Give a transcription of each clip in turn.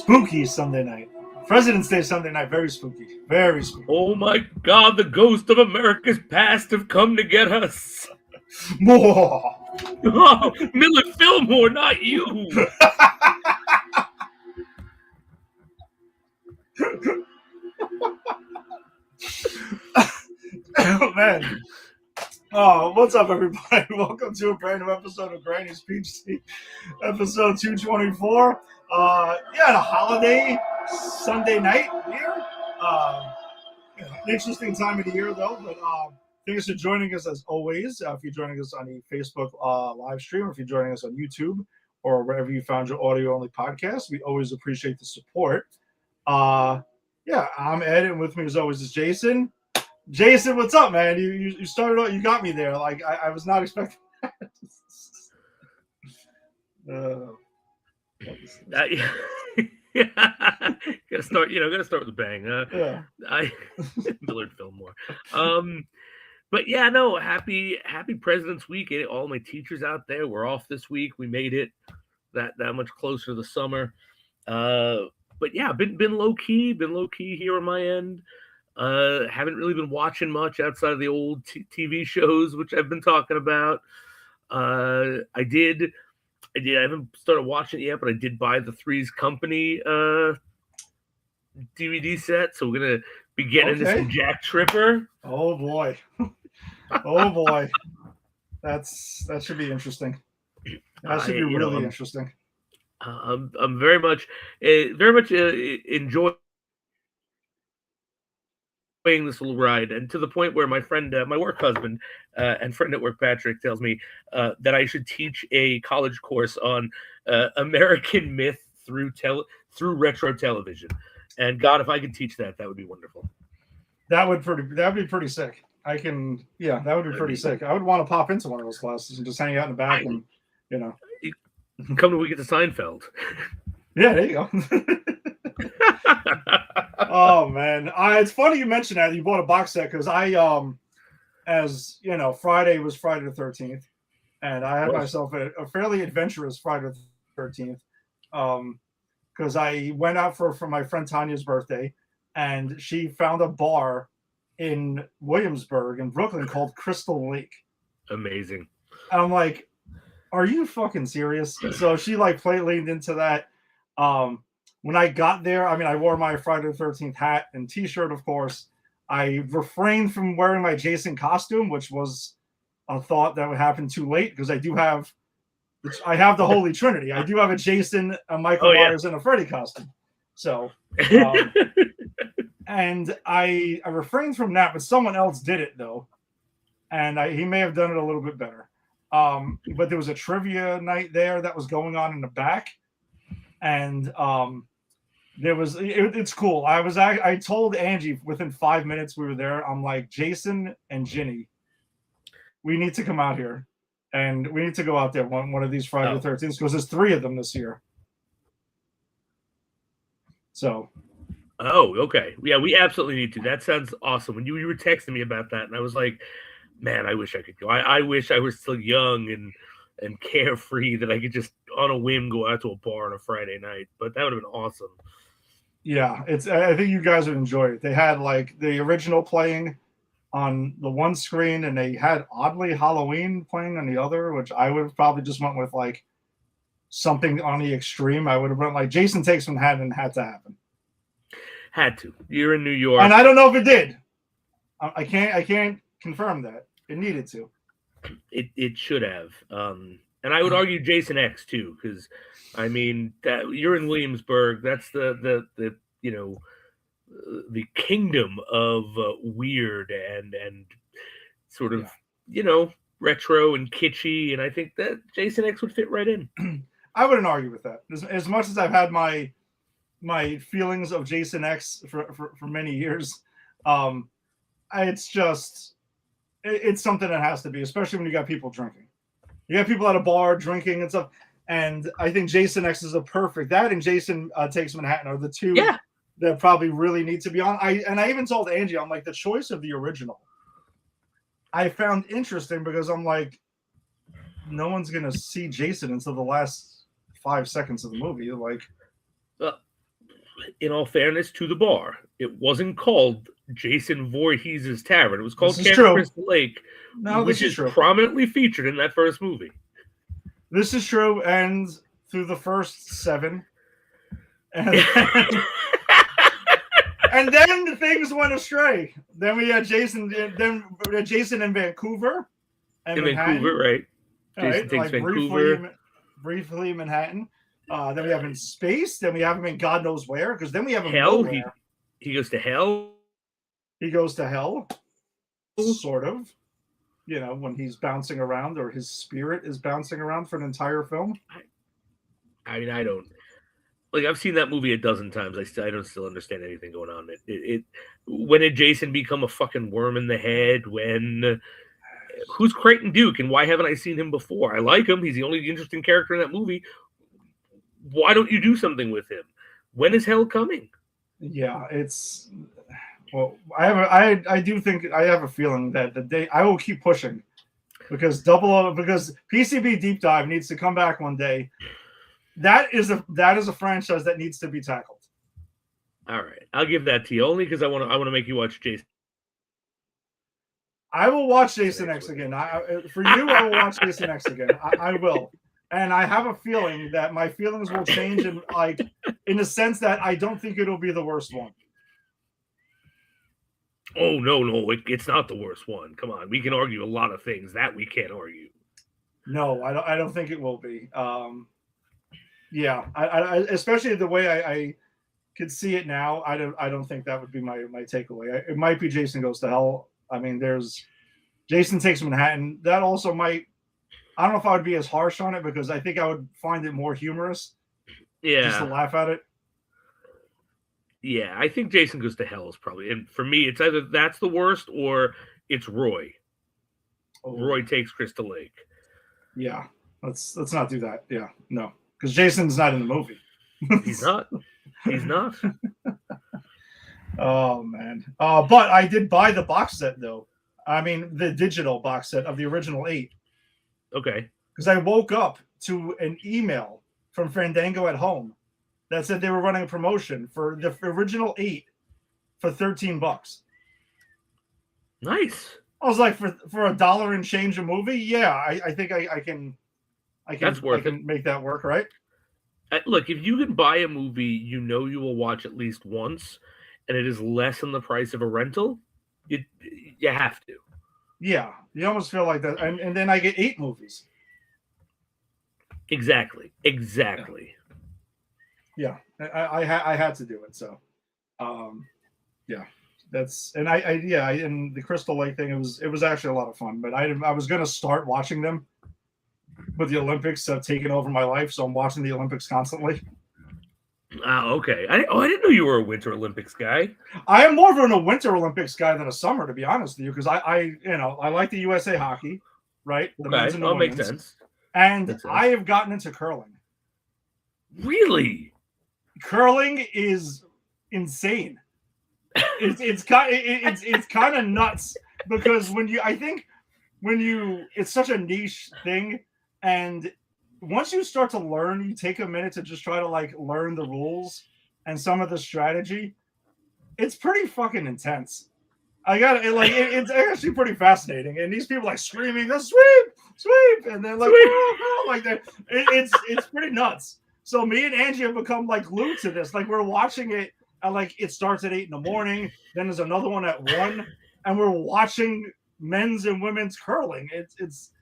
spooky Sunday night. President's Day Sunday night, very spooky. Very spooky. Oh my God, the ghosts of America's past have come to get us. More. Oh, Millard Fillmore, not you. Oh, man. Oh, what's up, everybody? Welcome to a brand new episode of Granny's Peach Tea, episode 224. The holiday Sunday night here. Interesting time of the year, though. But thanks for joining us as always. If you're joining us on the Facebook live stream, or if you're joining us on YouTube, or wherever you found your audio-only podcast, we always appreciate the support. I'm Ed, and with me as always is Jason. Jason, what's up, man? You started out, you got me there. Like I was not expecting that. Gotta start with a bang. Millard Fillmore. But yeah, no, happy President's Week. All my teachers out there, we're off this week. We made it that much closer to the summer. But yeah, been low key here on my end. Haven't really been watching much outside of the old TV shows, which I've been talking about. I haven't started watching it yet, but I did buy the Three's Company DVD set, so we're gonna be getting into some Jack Tripper. Oh boy, that should be interesting. That should be really interesting. I'm very much enjoying this little ride, and to the point where my friend, my work husband, and friend at work, Patrick, tells me that I should teach a college course on American myth through retro television. And God, if I could teach that would be wonderful. That would be pretty sick. That would be pretty sick. I would want to pop into one of those classes and just hang out in the back and come to Week at the Seinfeld. Yeah, there you go. Oh man, it's funny you mentioned that you bought a box set, because as you know, Friday was Friday the 13th, and I had myself a fairly adventurous Friday the 13th, because I went out for my friend Tanya's birthday, and she found a bar in Williamsburg in Brooklyn called Crystal Lake. Amazing. And I'm like, are you fucking serious? So she leaned into that. When I got there, I wore my Friday the 13th hat and t-shirt, of course. I refrained from wearing my Jason costume, which was a thought that would happen too late, because I have the Holy Trinity. I do have a Jason, a Michael Myers, and a Freddy costume. So, and I refrained from that, but someone else did it, though. And he may have done it a little bit better. But there was a trivia night there that was going on in the back. And it's cool. I told Angie within 5 minutes we were there. I'm like, Jason and Ginny, we need to come out here, and we need to go out there one of these Friday the 13th, because there's 3 of them this year. So. Oh, okay. Yeah, we absolutely need to. That sounds awesome. When you were texting me about that, and I was like, man, I wish I could go. I wish I was still young and carefree, that I could just on a whim go out to a bar on a Friday night. But that would have been awesome. Yeah, I think you guys would enjoy it. They had the original playing on the one screen, and they had oddly Halloween playing on the other, which I would have probably just went with something on the extreme. I would have went Jason Takes Manhattan, had to happen. Had to. You're in New York, and I don't know if it did. I can't confirm that. It needed to. It should have. And I would argue Jason X too, because that you're in Williamsburg. That's the kingdom of weird and sort of retro and kitschy, and I think that Jason X would fit right in. I wouldn't argue with that. As much as I've had my feelings of Jason X for many years, it's something that has to be, especially when you got people drinking. You got people at a bar drinking and stuff. And I think Jason X is that and Jason Takes Manhattan are the two that probably really need to be on. I even told Angie, I'm like, the choice of the original I found interesting, because I'm like, no one's going to see Jason until the last 5 seconds of the movie. in all fairness to the bar, it wasn't called Jason Voorhees' Tavern. It was called This is Camp true. Crystal Lake, No, which this is is true. prominently featured in that first movie. This is true, and through the first 7. And then things went astray. Then we had Jason in Vancouver and In Manhattan. Vancouver, right? Jason Jason takes Vancouver. Briefly Manhattan. Then we have him in space. Then we have him in God knows where. Because then we have him Hell. nowhere. He goes to hell. He goes to hell, sort of. You know, when he's bouncing around, or his spirit is bouncing around for an entire film. I mean, I don't. Like, I've seen that movie a dozen times. I don't still understand anything going on. When did Jason become a fucking worm in the head? Who's Creighton Duke, and why haven't I seen him before? I like him. He's the only interesting character in that movie. Why don't you do something with him? When is hell coming? Yeah, it's. Well, I do think I have a feeling that the day I will keep pushing because PCB Deep Dive needs to come back one day. That is a franchise that needs to be tackled. All right, I'll give that to you only because I want to make you watch Jason. I will watch Jason X again. For you, I will watch Jason X again. I will, and I have a feeling that my feelings will change in the sense that I don't think it'll be the worst one. Oh no, it's not the worst one. Come on, we can argue a lot of things that we can't argue. No, I don't think it will be. Yeah, I especially the way I could see it now. I don't think that would be my takeaway. It might be Jason Goes to Hell. I mean, there's Jason Takes Manhattan. That also might. I don't know if I would be as harsh on it because I think I would find it more humorous. Yeah, just to laugh at it. Yeah, I think Jason Goes to Hell is probably, and for me, it's either that's the worst or it's Roy. Oh. Roy Takes Crystal Lake. Yeah, let's not do that. Yeah, no, because Jason's not in the movie. He's not. He's not. Oh man. But I did buy the box set though. I mean, the digital box set of the original 8. Okay. Because I woke up to an email from Fandango at home that said they were running a promotion for the original 8 for $13. Nice. I was like, for $1 and change a movie, yeah, I think I can. That's worth it. Make that work, right? Look, if you can buy a movie, you know you will watch at least once, and it is less than the price of a rental, you have to. Yeah, you almost feel like that, and then I get 8 movies. Exactly. Yeah, I had to do it. So, yeah, that's and and the Crystal Lake thing. It was actually a lot of fun. But I was gonna start watching them, but the Olympics have taken over my life, so I'm watching the Olympics constantly. Okay. I didn't know you were a Winter Olympics guy. I am more of a Winter Olympics guy than a summer, to be honest with you, because I like the USA hockey, right? The men's and the women's. Makes sense. And I have gotten into curling. Really? Curling is insane. It's kind of nuts because it's such a niche thing, and once you start to learn, you take a minute to just try to learn the rules and some of the strategy. It's pretty fucking intense. It's actually pretty fascinating. And these people screaming, "The sweep," and then that. It's pretty nuts. So me and Angie have become glued to this. We're watching it at it starts at 8 a.m. Then there's another one at 1, and we're watching men's and women's curling. It's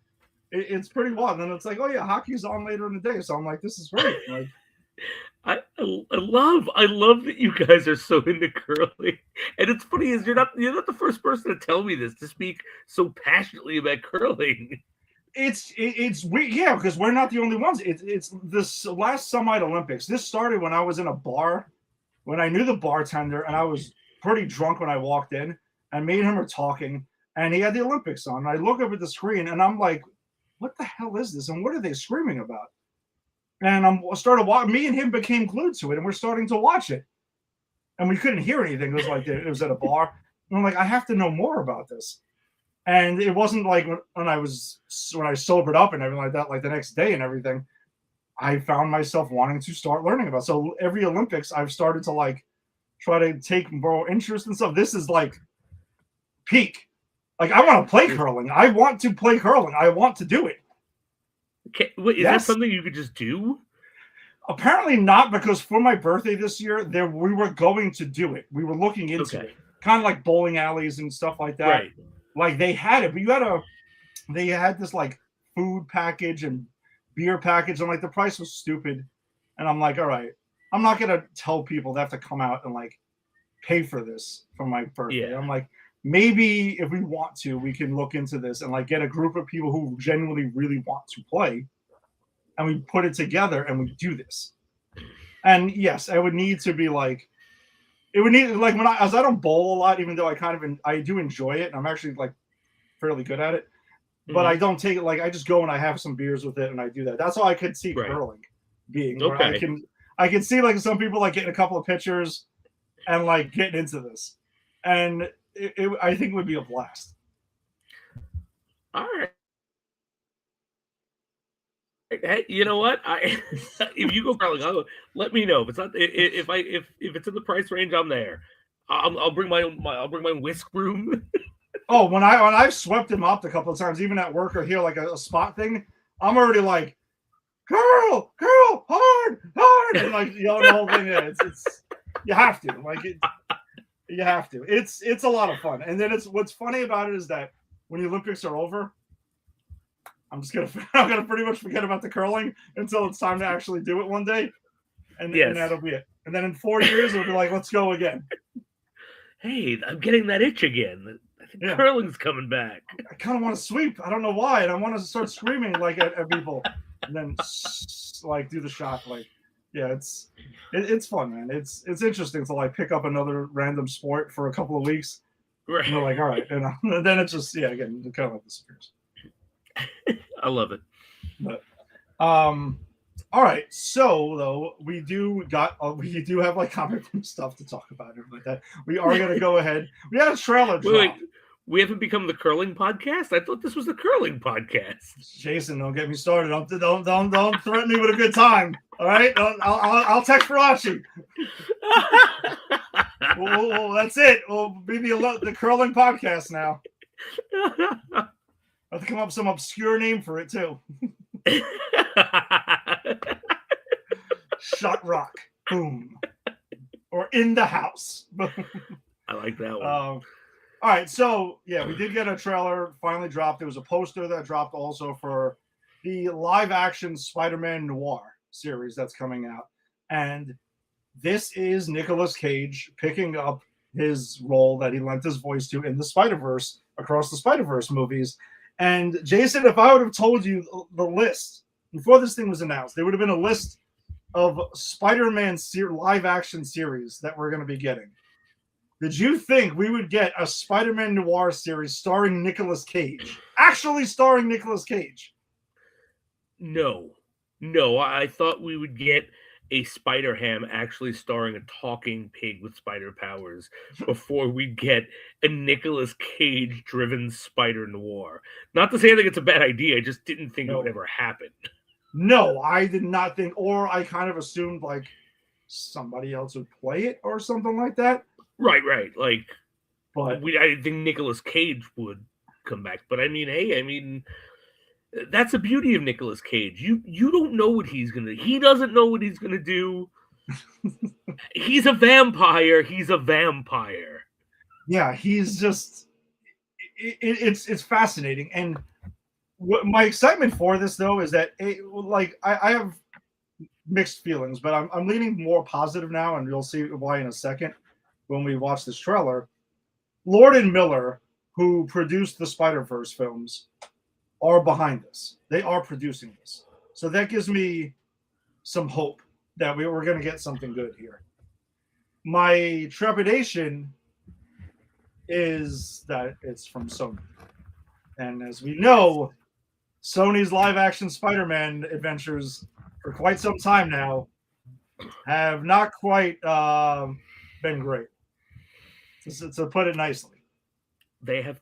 pretty wild. And it's oh yeah, hockey's on later in the day. So I'm like, this is great. I love that you guys are so into curling. And it's funny is you're not the first person to tell me this, to speak so passionately about curling. It's weird, yeah, because we're not the only ones. It's this last Summit Olympics. This started when I was in a bar, when I knew the bartender, and I was pretty drunk when I walked in, and me and him were talking, and he had the Olympics on. And I look up at the screen, and I'm like, what the hell is this? And what are they screaming about? And me and him became glued to it, and we're starting to watch it. And we couldn't hear anything. It was at a bar. And I'm like, I have to know more about this. And it wasn't when I sobered up and everything like that, the next day and everything. I found myself wanting to start learning about. So every Olympics, I've started to like try to take more interest in stuff. This is like peak. Like I want to play curling. I want to play curling. I want to do it. Wait, is that Yes. something you could just do? Apparently not, because for my birthday this year, we were going to do it. We were looking into Okay. it, kind of like bowling alleys and stuff like that. Right. Like they had it, but they had this like food package and beer package, and like the price was stupid. And I'm like, all right, I'm not gonna tell people they have to come out and like pay for this for my birthday. Yeah. I'm like, maybe if we want to, we can look into this and like get a group of people who genuinely really want to play, and we put it together and we do this. And yes, I would need to be like, it would need like when as I don't bowl a lot, even though I do enjoy it, and I'm actually like fairly good at it. But I don't take it like I just go and I have some beers with it and I do that. That's how I could see curling being. Where I can see like some people like getting a couple of pitchers and like getting into this, and I think it would be a blast. All right. Hey, you know what? If you go curling, let me know. If it's not, if it's in the price range, I'm there. I'll bring my own whisk broom. Oh, when I've swept him up a couple of times, even at work or here, like a spot thing, I'm already like, girl, hard, and like yelling the whole thing. Yeah, it's you have to you have to. It's a lot of fun, and then what's funny about it is that when the Olympics are over, I'm gonna pretty much forget about the curling until it's time to actually do it one day, and that'll be it. And then in 4 years, it'll be like, let's go again. Hey, I'm getting that itch again. I think curling's coming back. I kind of want to sweep. I don't know why, and I want to start screaming like at people, and then like do the shot. Like, yeah, it's fun, man. It's interesting to like pick up another random sport for a couple of weeks. Right. And they're like, all right, and then it's just again, it kind of like disappears. I love it. But all right. So though we do have like comic book stuff to talk about and like that. We are gonna go ahead. We had a trailer drop. Wait, we haven't become the curling podcast? I thought this was the curling podcast. Jason, don't get me started. Don't threaten me with a good time. All right, I'll text Farachi. well, that's it. We'll be the curling podcast now. I have to come up with some obscure name for it too. Shot Rock, boom, or in the house. I like that one. All right, so yeah, we did get a trailer finally dropped. There was a poster that dropped also for the live-action Spider-Man Noir series that's coming out, and this is Nicolas Cage picking up his role that he lent his voice to in the Spider-Verse across the Spider-Verse movies. And Jason, if I would have told you the list before this thing was announced, there would have been a list of Spider-Man live-action series that we're going to be getting. Did you think we would get a Spider-Man Noir series starring Nicolas Cage? Actually starring Nicolas Cage? No. I thought we would get a Spider-Ham actually starring a talking pig with spider powers before we get a Nicolas Cage-driven Spider-Noir. Not to say I think it's a bad idea, I just didn't think it would ever happen. No, I did not think, or I kind of assumed like somebody else would play it or something like that. Right. Like, but I didn't think Nicolas Cage would come back. But I mean, that's the beauty of Nicolas Cage. You don't know what he's gonna. He doesn't know what he's gonna do. He's a vampire. Yeah, he's just. It's fascinating, and my excitement for this though is that I have mixed feelings, but I'm leaning more positive now, and you'll see why in a second when we watch this trailer. Lord and Miller, who produced the Spider-Verse films, are behind this. They are producing this. So that gives me some hope that we're going to get something good here. My trepidation is that it's from Sony. And as we know, Sony's live-action Spider-Man adventures for quite some time now have not quite been great, to put it nicely. They have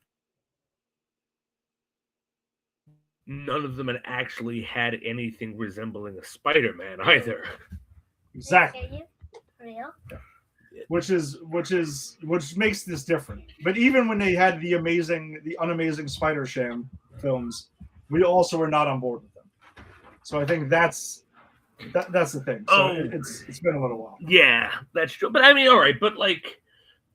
none of them had actually had anything resembling a Spider-Man either. Exactly. Which makes this different. But even when they had the unamazing Spider-Sham films, we also were not on board with them. So I think that's the thing. So it's been a little while. Yeah, that's true. But I mean, all right, but like,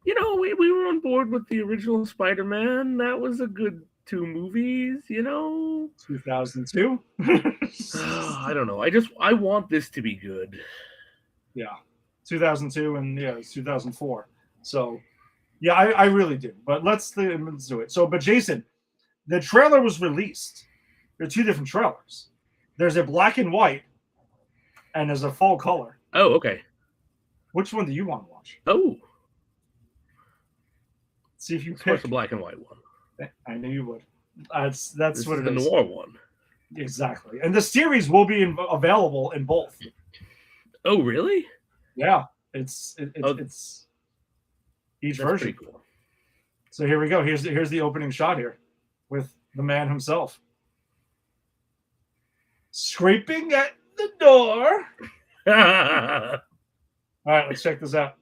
we were on board with the original Spider-Man. That was a good 2 movies, 2002. I don't know. I want this to be good. Yeah. 2002 and it's 2004. So yeah, I really do. But let's do it. So, but Jason, the trailer was released. There are 2 different trailers. There's a black and white, and there's a full color. Oh, okay. Which one do you want to watch? Oh, see if you pick the black and white one. I knew you would. That's this what is it the is. noir one. Exactly, and the series will be available in both. Oh, really? Yeah, it's each version. Pretty cool. So here we go. Here's the opening shot here with the man himself scraping at the door. All right, let's check this out.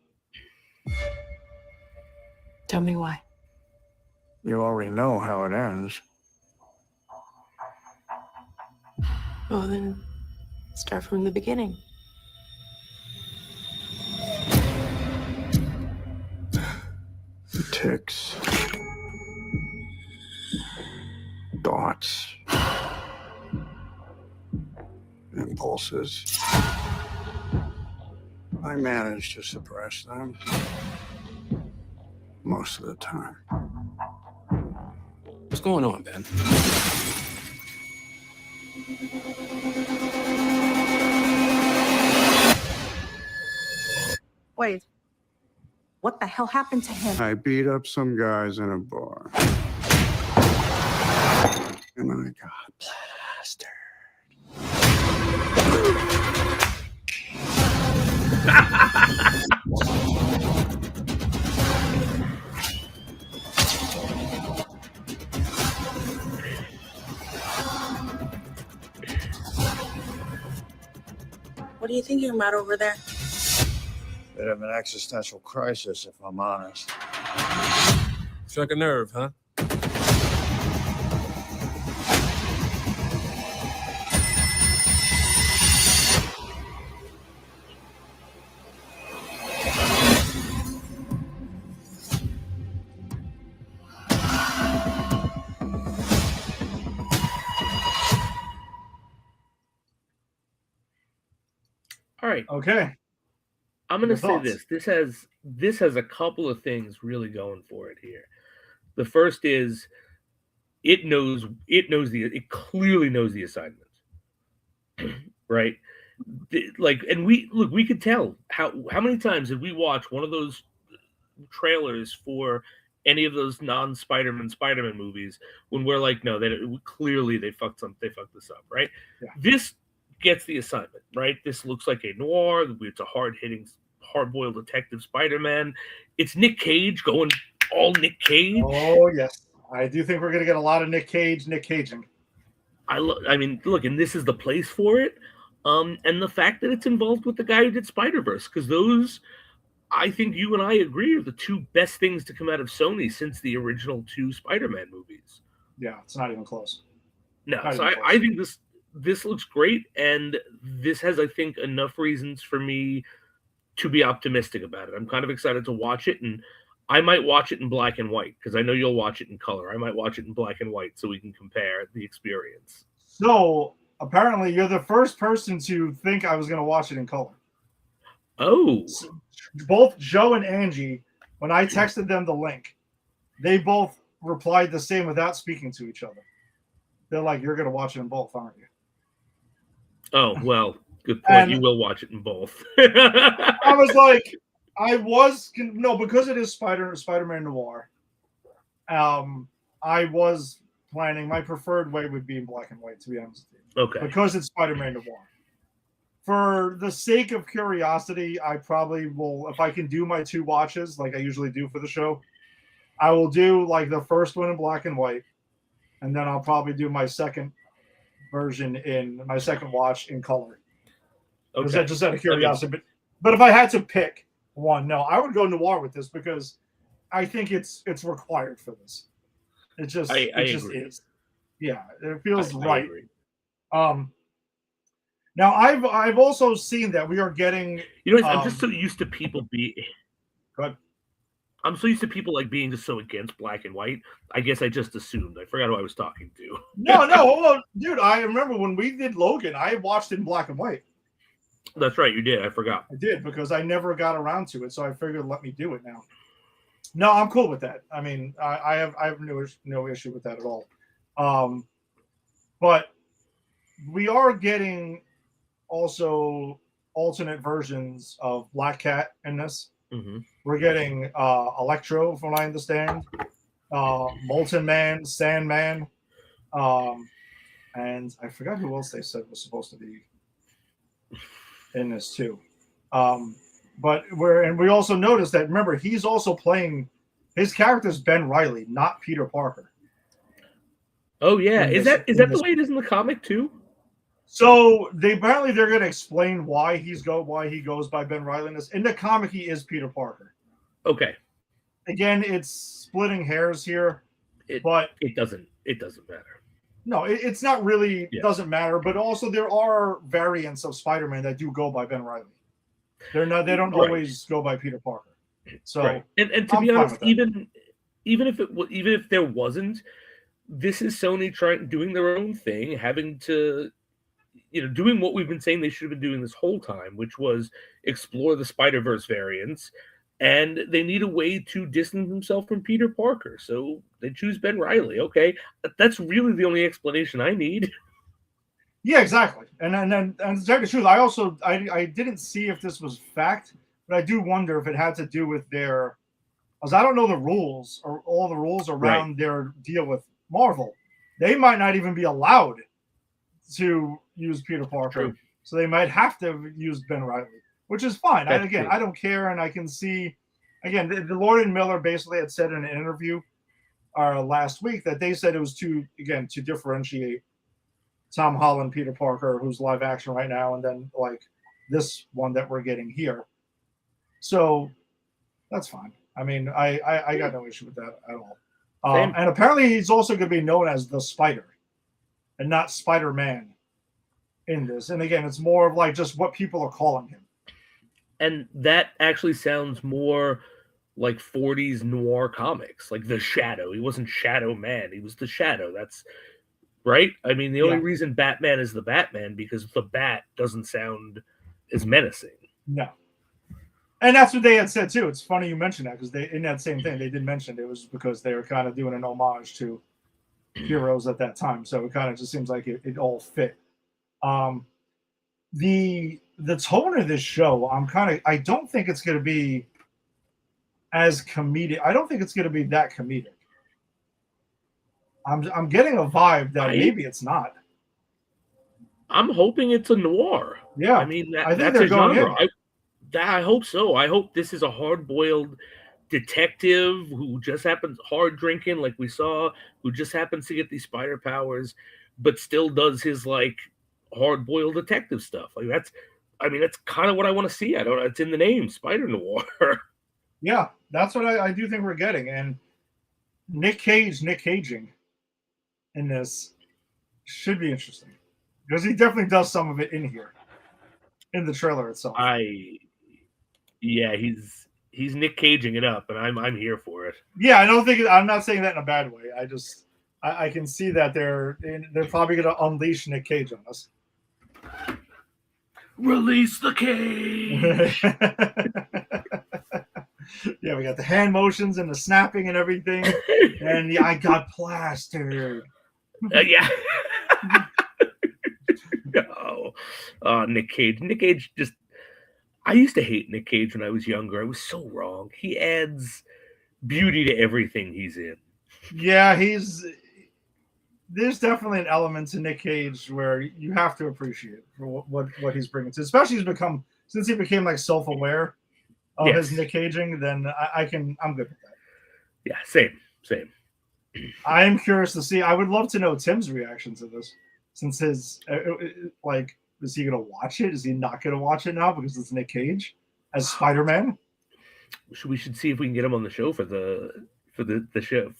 Tell me why. You already know how it ends. Well, then start from the beginning. Ticks. Thoughts. Impulses. I manage to suppress them. Most of the time. What's going on, Ben? Wait. What the hell happened to him? I beat up some guys in a bar. And I got plastered. What are you thinking about over there? Bit of an existential crisis, if I'm honest. Struck a nerve, huh? All right. Okay. I'm going to say this. This has a couple of things really going for it here. The first is it clearly knows the assignment. Right? And we could tell how many times did we watch one of those trailers for any of those Spider-Man movies when we're like, no, clearly they fucked this up, right? Yeah. This gets the assignment, right? This looks like a noir. It's a hard-boiled detective Spider-Man. It's Nick Cage going all Nick Cage. Oh yes, I do think we're gonna get a lot of Nick Caging. I mean, look, and this is the place for it. And the fact that it's involved with the guy who did Spider-Verse, because those, I think you and I agree, are the 2 best things to come out of Sony since the original 2 Spider-Man movies. Yeah, it's not even close. No, so I think this looks great, and this has, I think, enough reasons for me to be optimistic about it. I'm kind of excited to watch it, and I might watch it in black and white because I know you'll watch it in color. I might watch it in black and white so we can compare the experience. So apparently, you're the first person to think I was going to watch it in color. Oh, so both Joe and Angie, when I texted them the link, they both replied the same without speaking to each other. They're like, "You're going to watch it in both, aren't you?" Oh, well, good point. You will watch it in both. I was like, because it is Spider-Man Noir. I was planning, my preferred way would be in black and white, to be honest with you. Okay. Because it's Spider-Man Noir. For the sake of curiosity, I probably will, if I can do my 2 watches like I usually do for the show, I will do like the first one in black and white, and then I'll probably do my second version in my second watch in color. Okay. Just out of curiosity. But if I had to pick one, no, I would go noir with this because I think it's required for this. It just agree. is. Yeah, it feels I right. agree. Now I've also seen that we are getting. You know, I'm just so used to people being. Good. I'm so used to people like being just so against black and white. I guess I just assumed. I forgot who I was talking to. No, well, dude, I remember when we did Logan, I watched it in black and white. That's right, you did. I forgot. I did because I never got around to it, so I figured let me do it now. No, I'm cool with that. I mean, I have no issue with that at all. But we are getting also alternate versions of Black Cat in this. Mm-hmm. We're getting Electro, from what I understand, Molten Man, Sandman, and I forgot who else they said was supposed to be in this too. But we also noticed that, remember, he's also playing, his character's Ben Reilly, not Peter Parker. Oh yeah, is that the way it is in the comic too? So they're going to explain why he goes by Ben Reilly in this. In the comic, he is Peter Parker. Okay. Again, it's splitting hairs here, but it doesn't matter. No, it's not really. Yeah. Doesn't matter. But also, there are variants of Spider-Man that do go by Ben Reilly. They don't always go by Peter Parker. So, right. And to be honest, even if there wasn't, this is Sony doing their own thing, having to, doing what we've been saying they should have been doing this whole time, which was explore the Spider-Verse variants, and they need a way to distance themselves from Peter Parker. So they choose Ben Reilly. Okay, that's really the only explanation I need. Yeah, exactly. And to tell you the truth, I didn't see if this was fact, but I do wonder if it had to do with their, because I don't know the rules or all the rules around their deal with Marvel. They might not even be allowed to use Peter Parker. True. So they might have to use Ben Reilly, which is fine. I don't care, and I can see, again, the Lord and Miller basically had said in an interview last week that they said it was to differentiate Tom Holland, Peter Parker, who's live action right now, and then like this one that we're getting here. So that's fine. I mean, I got no issue with that at all. And apparently he's also going to be known as the Spider and not Spider-Man in this. And again, it's more of like just what people are calling him. And that actually sounds more like 40s noir comics, like The Shadow. He wasn't Shadow Man. He was the Shadow. That's right. I mean, the only reason Batman is the Batman because the bat doesn't sound as menacing. No. And that's what they had said too. It's funny you mentioned that because they, in that same thing, they did mention it was because they were kind of doing an homage to heroes at that time. So it kind of just seems like it all fit. The tone of this show, I don't think it's going to be as comedic. I don't think it's going to be that comedic. I'm getting a vibe that maybe it's not. I'm hoping it's a noir. Yeah, I mean I think that's they're a going genre. in. I hope so. I hope this is a hard-boiled detective who just happens hard drinking, like we saw, who just happens to get these spider powers, but still does his like hard-boiled detective stuff. Like that's kind of what I want to see. I don't know. It's in the name, Spider-Noir. Yeah, that's what I do think we're getting. And Nick Caging in this should be interesting because he definitely does some of it in here, in the trailer itself. He's Nick Caging it up, and I'm here for it. Yeah, I'm not saying that in a bad way. I can see that they're probably going to unleash Nick Cage on us. Release the cage. Yeah, we got the hand motions and the snapping and everything, and I got plastered. Yeah. Nick Cage. Nick Cage just. I used to hate Nick Cage when I was younger. I was so wrong. He adds beauty to everything he's in. Yeah, there's definitely an element to Nick Cage where you have to appreciate for what he's bringing to, especially since he became like self-aware of his Nick Caging, then I'm good with that. Yeah, same. I am curious to see. I would love to know Tim's reaction to this. since his like, is he gonna watch it? Is he not gonna watch it now because it's Nick Cage as Spider-Man? We should see if we can get him on the show for the show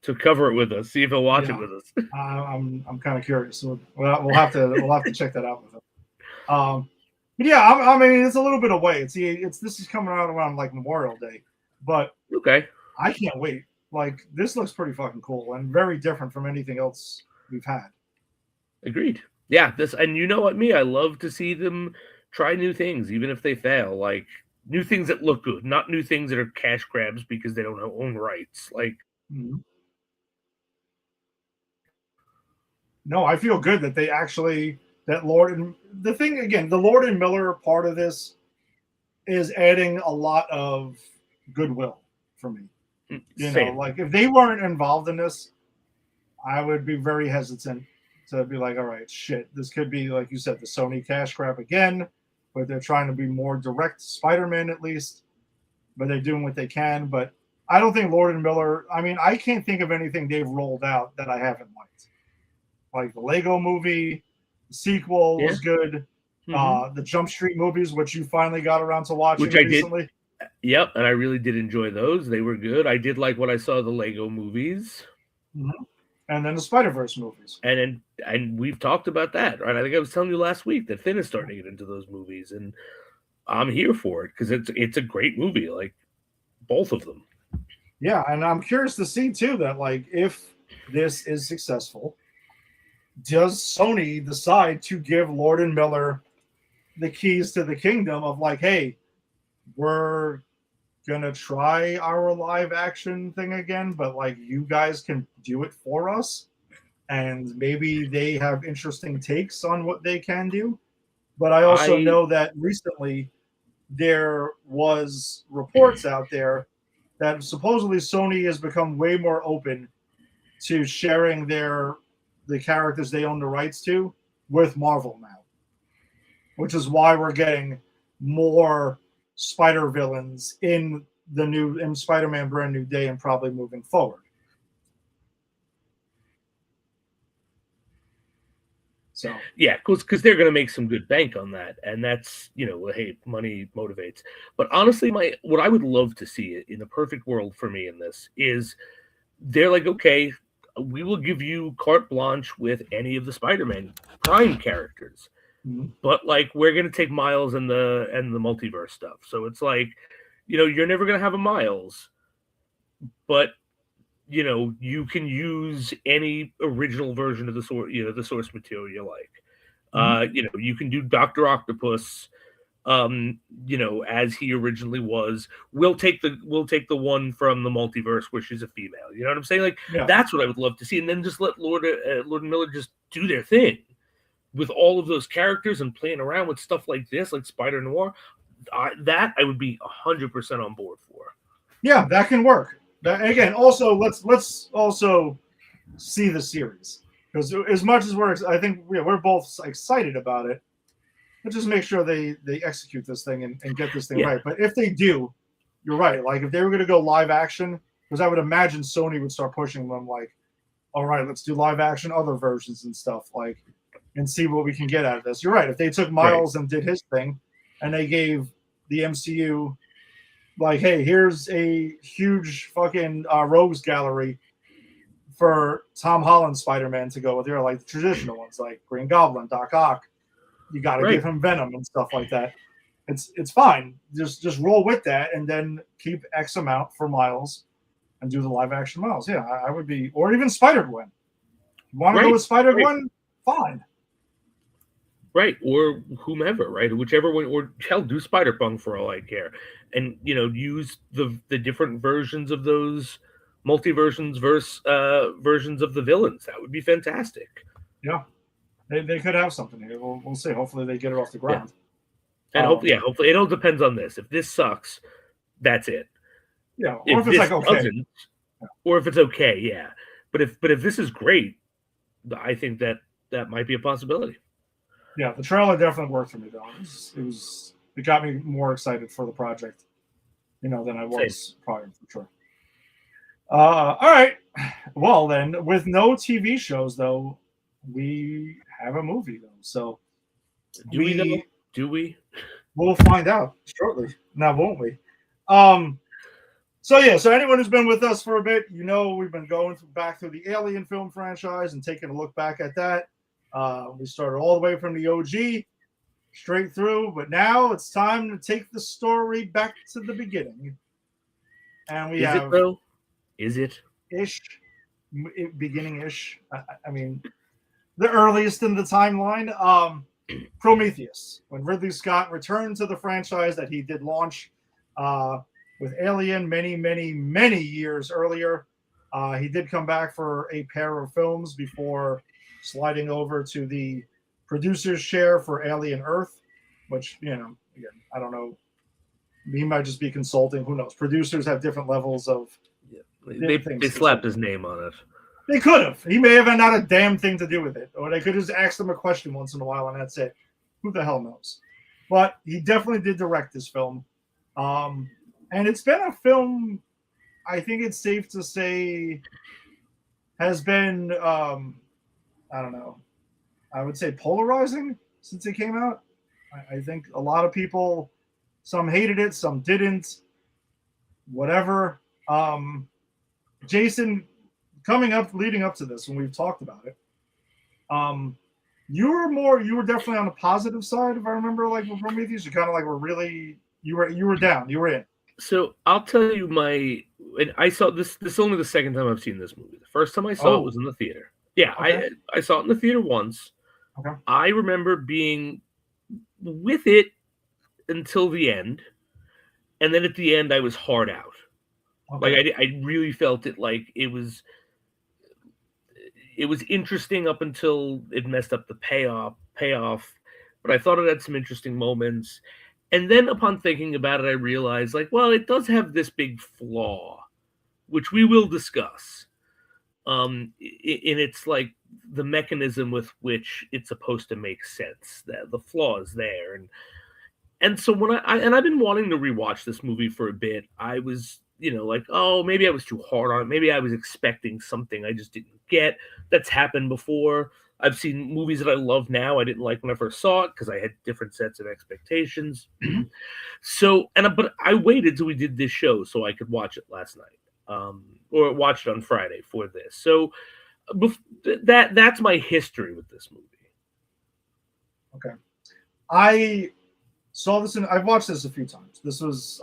to cover it with us. See if he'll watch it with us. I'm kind of curious. So we'll have to check that out with him. But yeah, I mean, it's a little bit away. This is coming out around like Memorial Day, but okay, I can't wait. Like, this looks pretty fucking cool and very different from anything else we've had. Agreed. Yeah, and you know what, me, I love to see them try new things, even if they fail. Like, new things that look good, not new things that are cash grabs because they don't own rights. Like, no, I feel good that they actually the Lord and Miller part of this is adding a lot of goodwill for me. You know, like, if they weren't involved in this, I would be very hesitant to be like, all right, shit, this could be, like you said, the Sony cash grab again, but they're trying to be more direct Spider-Man at least, but they're doing what they can. But I don't think Lord and Miller, I mean, I can't think of anything they've rolled out that I haven't liked. Like the Lego movie, the sequel was good. The Jump Street movies, which you finally got around to watching recently. Yep, and I really did enjoy those. They were good. I did like what I saw of the Lego movies. And then the Spider-Verse movies. And we've talked about that, right? I think I was telling you last week that Finn is starting to get into those movies, and I'm here for it because it's a great movie, like both of them. Yeah, and I'm curious to see too that, like, if this is successful, does Sony decide to give Lord and Miller the keys to the kingdom of, like, hey, we're gonna try our live action thing again, but like, you guys can do it for us, and maybe they have interesting takes on what they can do. But I also know that recently there was reports out there that supposedly Sony has become way more open to sharing the characters they own the rights to with Marvel now, which is why we're getting more Spider villains in Spider-Man Brand New Day and probably moving forward. So yeah, because they're going to make some good bank on that, and that's, hey, money motivates. But honestly, what I would love to see in the perfect world for me in this is they're like, okay, we will give you carte blanche with any of the Spider-Man Prime characters. But like, we're gonna take Miles and the multiverse stuff. So it's like, you're never gonna have a Miles, but you can use any original version of the source material you like. You can do Dr. Octopus, as he originally was. We'll take the one from the multiverse where she's a female. You know what I'm saying? Like, that's what I would love to see, and then just let Lord and Miller just do their thing with all of those characters and playing around with stuff like this, like Spider-Noir. That I would be 100% on board for. Yeah, that can work. Again, also let's also see the series, because as much as we're both excited about it, let's just make sure they execute this thing and get this thing right. But if they do, you're right. Like, if they were going to go live action, because I would imagine Sony would start pushing them, like, all right, let's do live action other versions and stuff, like, and see what we can get out of this. You're right. If they took Miles and did his thing, and they gave the MCU, like, hey, here's a huge fucking rogues gallery for Tom Holland Spider-Man to go with, here, like the traditional ones, like Green Goblin, Doc Ock. You got to give him Venom and stuff like that. It's fine. Just roll with that, and then keep X amount for Miles, and do the live action Miles. Yeah, I would be, or even Spider-Gwen. You want to go with Spider-Gwen? Fine. Right, or whomever, right? Whichever one, or hell, do Spider-Punk for all I care. And, use the different versions of those versions of the villains. That would be fantastic. Yeah. They could have something here. We'll see. Hopefully they get it off the ground. Yeah. And hopefully it all depends on this. If this sucks, that's it. Yeah, or if it's like okay. Or if it's okay, yeah. But if this is great, I think that might be a possibility. Yeah, the trailer definitely worked for me, though. It got me more excited for the project, than I was prior, for sure. All right. Well, then, with no TV shows, though, we have a movie though. So Do we though? Do we? We'll find out shortly. Now, won't we? So anyone who's been with us for a bit, we've been going back through the Alien film franchise and taking a look back at that. We started all the way from the OG straight through, but now it's time to take the story back to the beginning. And we have it though? Is it beginning-ish? I mean, the earliest in the timeline. Prometheus, when Ridley Scott returned to the franchise that he did launch with Alien many, many, many years earlier. He did come back for a pair of films before sliding over to the producer's chair for Alien Earth, which, again, I don't know. He might just be consulting. Who knows? Producers have different levels of. They slapped his name on it. They could have. He may have had not a damn thing to do with it. Or they could just ask him a question once in a while, and that's it. Who the hell knows? But he definitely did direct this film. And it's been a film, I think it's safe to say, has been, I don't know, I would say polarizing since it came out. I think a lot of people, some hated it, some didn't, whatever. Jason, leading up to this, when we've talked about it, you were definitely on the positive side, if I remember, like with Prometheus. You kind of like were really, you were down, you were in. So I'll tell you and I saw this is only the second time I've seen this movie. The first time I saw it was in the theater. Yeah, okay. I saw it in the theater once. Okay. I remember being with it until the end, and then at the end I was hard out. Okay. Like I really felt it like it was interesting up until it messed up the payoff, but I thought it had some interesting moments. And then upon thinking about it, I realized, like, well, it does have this big flaw, which we will discuss. In its like the mechanism with which it's supposed to make sense. That the flaw is there, and so when I've been wanting to rewatch this movie for a bit, I was like, oh, maybe I was too hard on it. Maybe I was expecting something I just didn't get. That's happened before. I've seen movies that I love now I didn't like when I first saw it because I had different sets of expectations. But I waited till we did this show so I could watch it last night, or watch it on Friday for this. So that's my history with this movie. Okay, I saw this I've watched this a few times.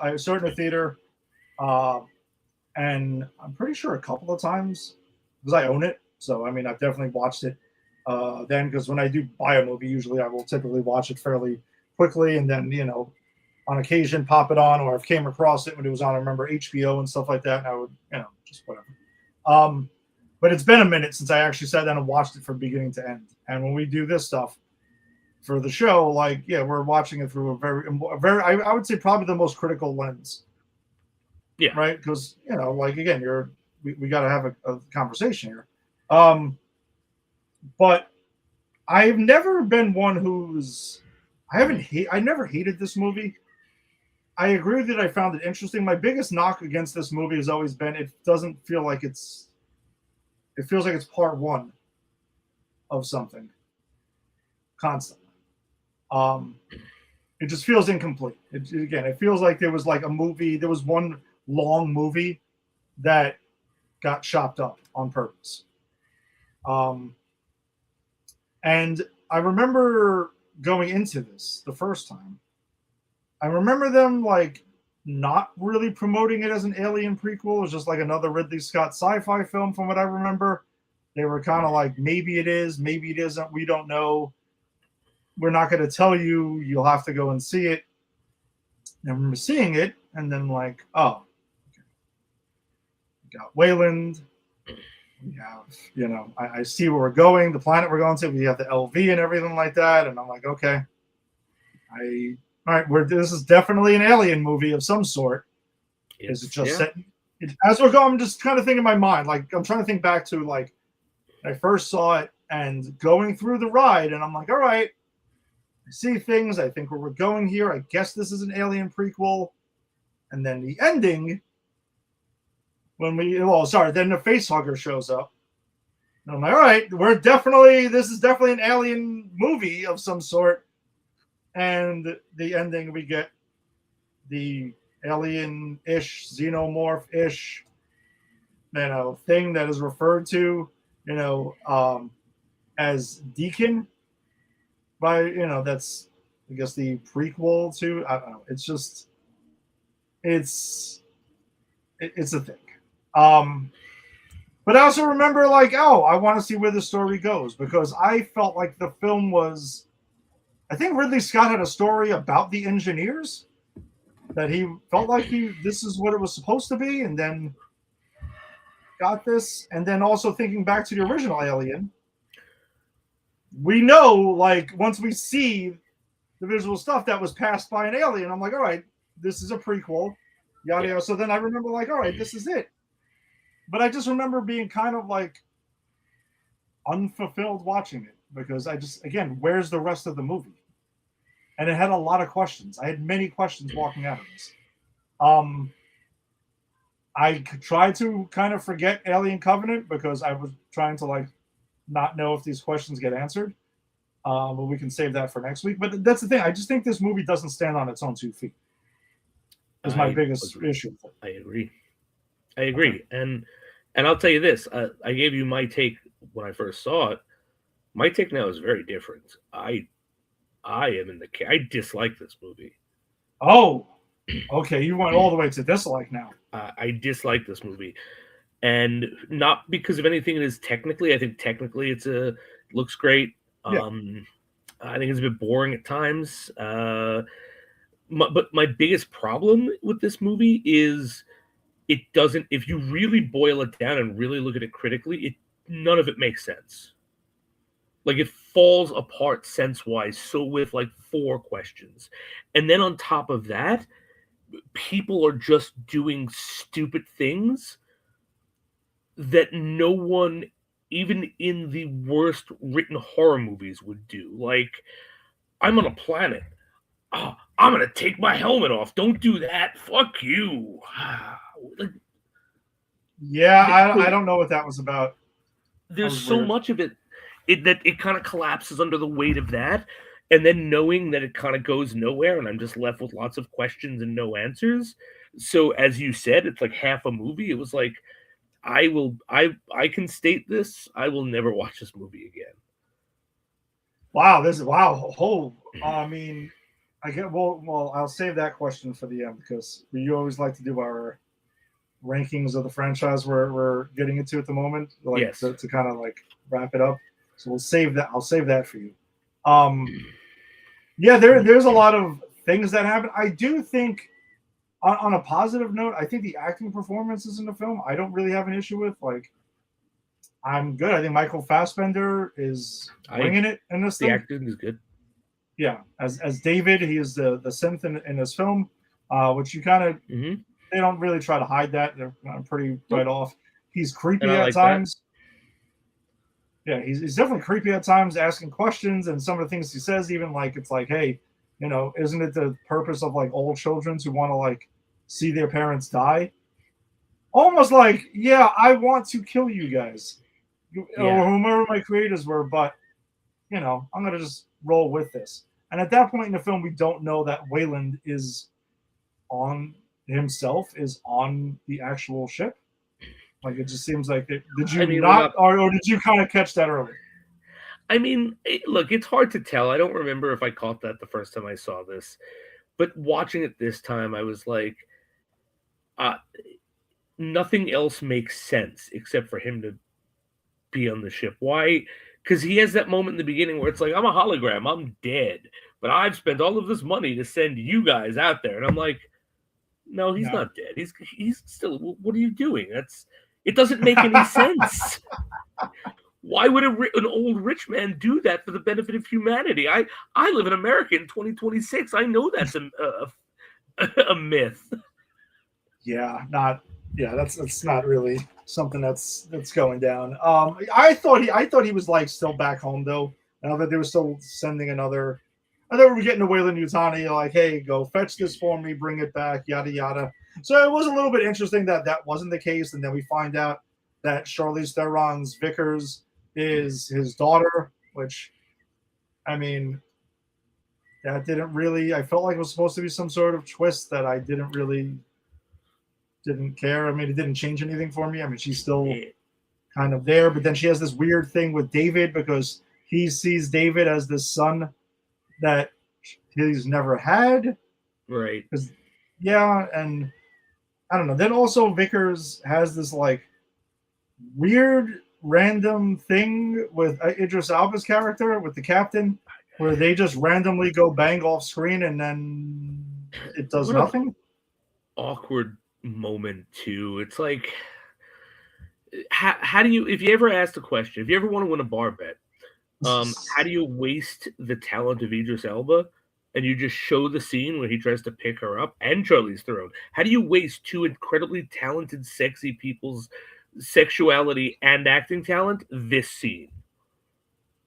I saw it in the theater, and I'm pretty sure a couple of times because I own it. So I mean, I've definitely watched it. Then, because when I do buy a movie, usually I will typically watch it fairly quickly, and then on occasion pop it on, or I've came across it when it was on. I remember HBO and stuff like that, and I would just whatever. But it's been a minute since I actually sat down and watched it from beginning to end. And when we do this stuff for the show, we're watching it through a very I would say probably the most critical lens. Yeah. Right. Because again, we got to have a conversation here. But I've never been one I never hated this movie. I agree that I found it interesting. My biggest knock against this movie has always been it doesn't feel like it feels like it's part one of something constantly. It just feels incomplete. It feels like there was like a movie, there was one long movie that got chopped up on purpose. And I remember going into this the first time. I remember them not really promoting it as an Alien prequel. It was just like another Ridley Scott sci-fi film from what I remember. They were kind of like, maybe it is, maybe it isn't. We don't know. We're not going to tell you. You'll have to go and see it. And I remember seeing it and then oh, okay. We got Wayland. We have, I see where we're going, the planet we're going to. We have the LV and everything like that. And I'm like, okay. All right, this is definitely an Alien movie of some sort. Is it just set? As we're going, I'm just kind of thinking in my mind. I'm trying to think back to when I first saw it and going through the ride. And I'm like, all right, I see things. I think where we're going here. I guess this is an Alien prequel. And then the ending, then the facehugger shows up. And I'm like, all right, this is definitely an alien movie of some sort. And the ending, we get the alien-ish, xenomorph-ish, thing that is referred to, as Deacon by, that's, I guess, the prequel to, I don't know. It's just, it's a thing. But I also remember, like, I want to see where the story goes, because I felt like the film was, I think Ridley Scott had a story about the engineers that he felt like this is what it was supposed to be, and then got this. And then also thinking back to the original Alien, we know, like, once we see the visual stuff that was passed by an alien, I'm like, all right, this is a prequel, yada yada. So then I remember, like, all right, this is it. But I just remember being kind of like unfulfilled watching it, because I just, again, where's the rest of the movie? And it had a lot of questions. I had many questions walking out of this. I tried to kind of forget Alien Covenant because I was trying to, like, not know if these questions get answered. But we can save that for next week. But that's the thing. I just think this movie doesn't stand on its own 2 feet. Is my biggest issue. I agree. And I'll tell you this. I gave you my take when I first saw it. My take now is very different. I am in the... I dislike this movie. Oh, okay. You went all the way to dislike now. I dislike this movie. And not because of anything it is technically. I think technically it looks great. Yeah. I think it's a bit boring at times. But my biggest problem with this movie is it doesn't, if you really boil it down and really look at it critically, none of it makes sense. Like, it falls apart sense-wise, so with, like, 4 questions. And then on top of that, people are just doing stupid things that no one, even in the worst written horror movies, would do. Like, I'm on a planet. Oh, I'm going to take my helmet off. Don't do that. Fuck you. Yeah, I don't know what that was about. There's so much of it that it kind of collapses under the weight of that. And then knowing that it kind of goes nowhere and I'm just left with lots of questions and no answers. So as you said, it's like half a movie. It was like, I can state this. I will never watch this movie again. Wow. I mean, I get, well, I'll save that question for the end, because you always like to do our rankings of the franchise we're getting into at the moment, like, yes. to kind of like wrap it up. So we'll save that. I'll save that for you. Yeah, there's a lot of things that happen. I do think, on a positive note, I think the acting performances in the film, I don't really have an issue with. Like, I'm good. I think Michael Fassbender is bringing it in this thing. The acting is good. Yeah, as David, he is the synth in this film, which you kind of, they don't really try to hide that. They're pretty right off. He's creepy at times. Yeah, he's definitely creepy at times, asking questions, and some of the things he says, even like, it's like, hey, isn't it the purpose of, like, old children who want to, like, see their parents die? Almost like, yeah, I want to kill you guys, or whomever my creators were, but I'm gonna just roll with this. And at that point in the film, we don't know that Wayland is on the actual ship. Like, it just seems like it. Did you or did you kind of catch that early? I mean, look, it's hard to tell. I don't remember if I caught that the first time I saw this, but watching it this time, I was like, nothing else makes sense except for him to be on the ship. Why? Because he has that moment in the beginning where it's like, I'm a hologram, I'm dead, but I've spent all of this money to send you guys out there, and I'm like, no, he's not dead. He's still. What are you doing? It doesn't make any sense. Why would an old rich man do that for the benefit of humanity? I live in America in 2026. I know that's a myth. That's not really something that's going down. I thought he was, like, still back home, though. I know that they were still sending another. I thought we were getting to Wayland Yutani, like, hey, go fetch this for me, bring it back, yada yada. So it was a little bit interesting that wasn't the case, and then we find out that Charlize Theron's Vickers is his daughter, which, I mean, that didn't really. I felt like it was supposed to be some sort of twist that I didn't care. I mean, it didn't change anything for me. I mean, she's still kind of there, but then she has this weird thing with David because he sees David as this son that he's never had. Right. Yeah, and I don't know. Then also Vickers has this like weird random thing with Idris Elba's character with the captain, where they just randomly go bang off screen and then it does nothing. Awkward moment too. It's like, how do you, if you ever ask the question, if you ever want to win a bar bet, how do you waste the talent of Idris Elba and you just show the scene where he tries to pick her up and Charlize Theron? How do you waste two incredibly talented, sexy people's sexuality and acting talent this scene?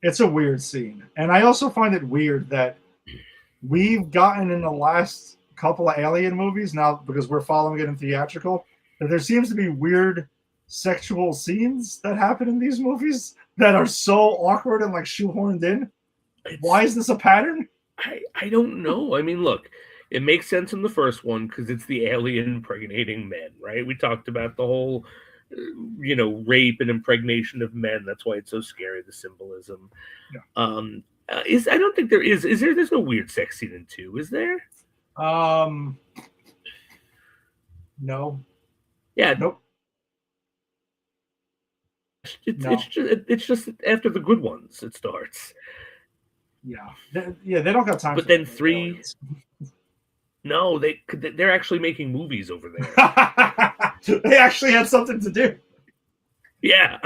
It's a weird scene. And I also find it weird that we've gotten in the last couple of Alien movies now, because we're following it in theatrical, that there seems to be weird sexual scenes that happen in these movies that are so awkward and like shoehorned in. Why is this a pattern? I don't know. I mean, look, it makes sense in the first one because it's the alien impregnating men, right? We talked about the whole, rape and impregnation of men. That's why it's so scary, the symbolism. Yeah. I don't think there is. There's no weird sex scene in 2, is there? No. Yeah. Nope. It's just after the good ones it starts. Yeah. They don't got time. But then 3. No, they're actually making movies over there. They actually had something to do. Yeah.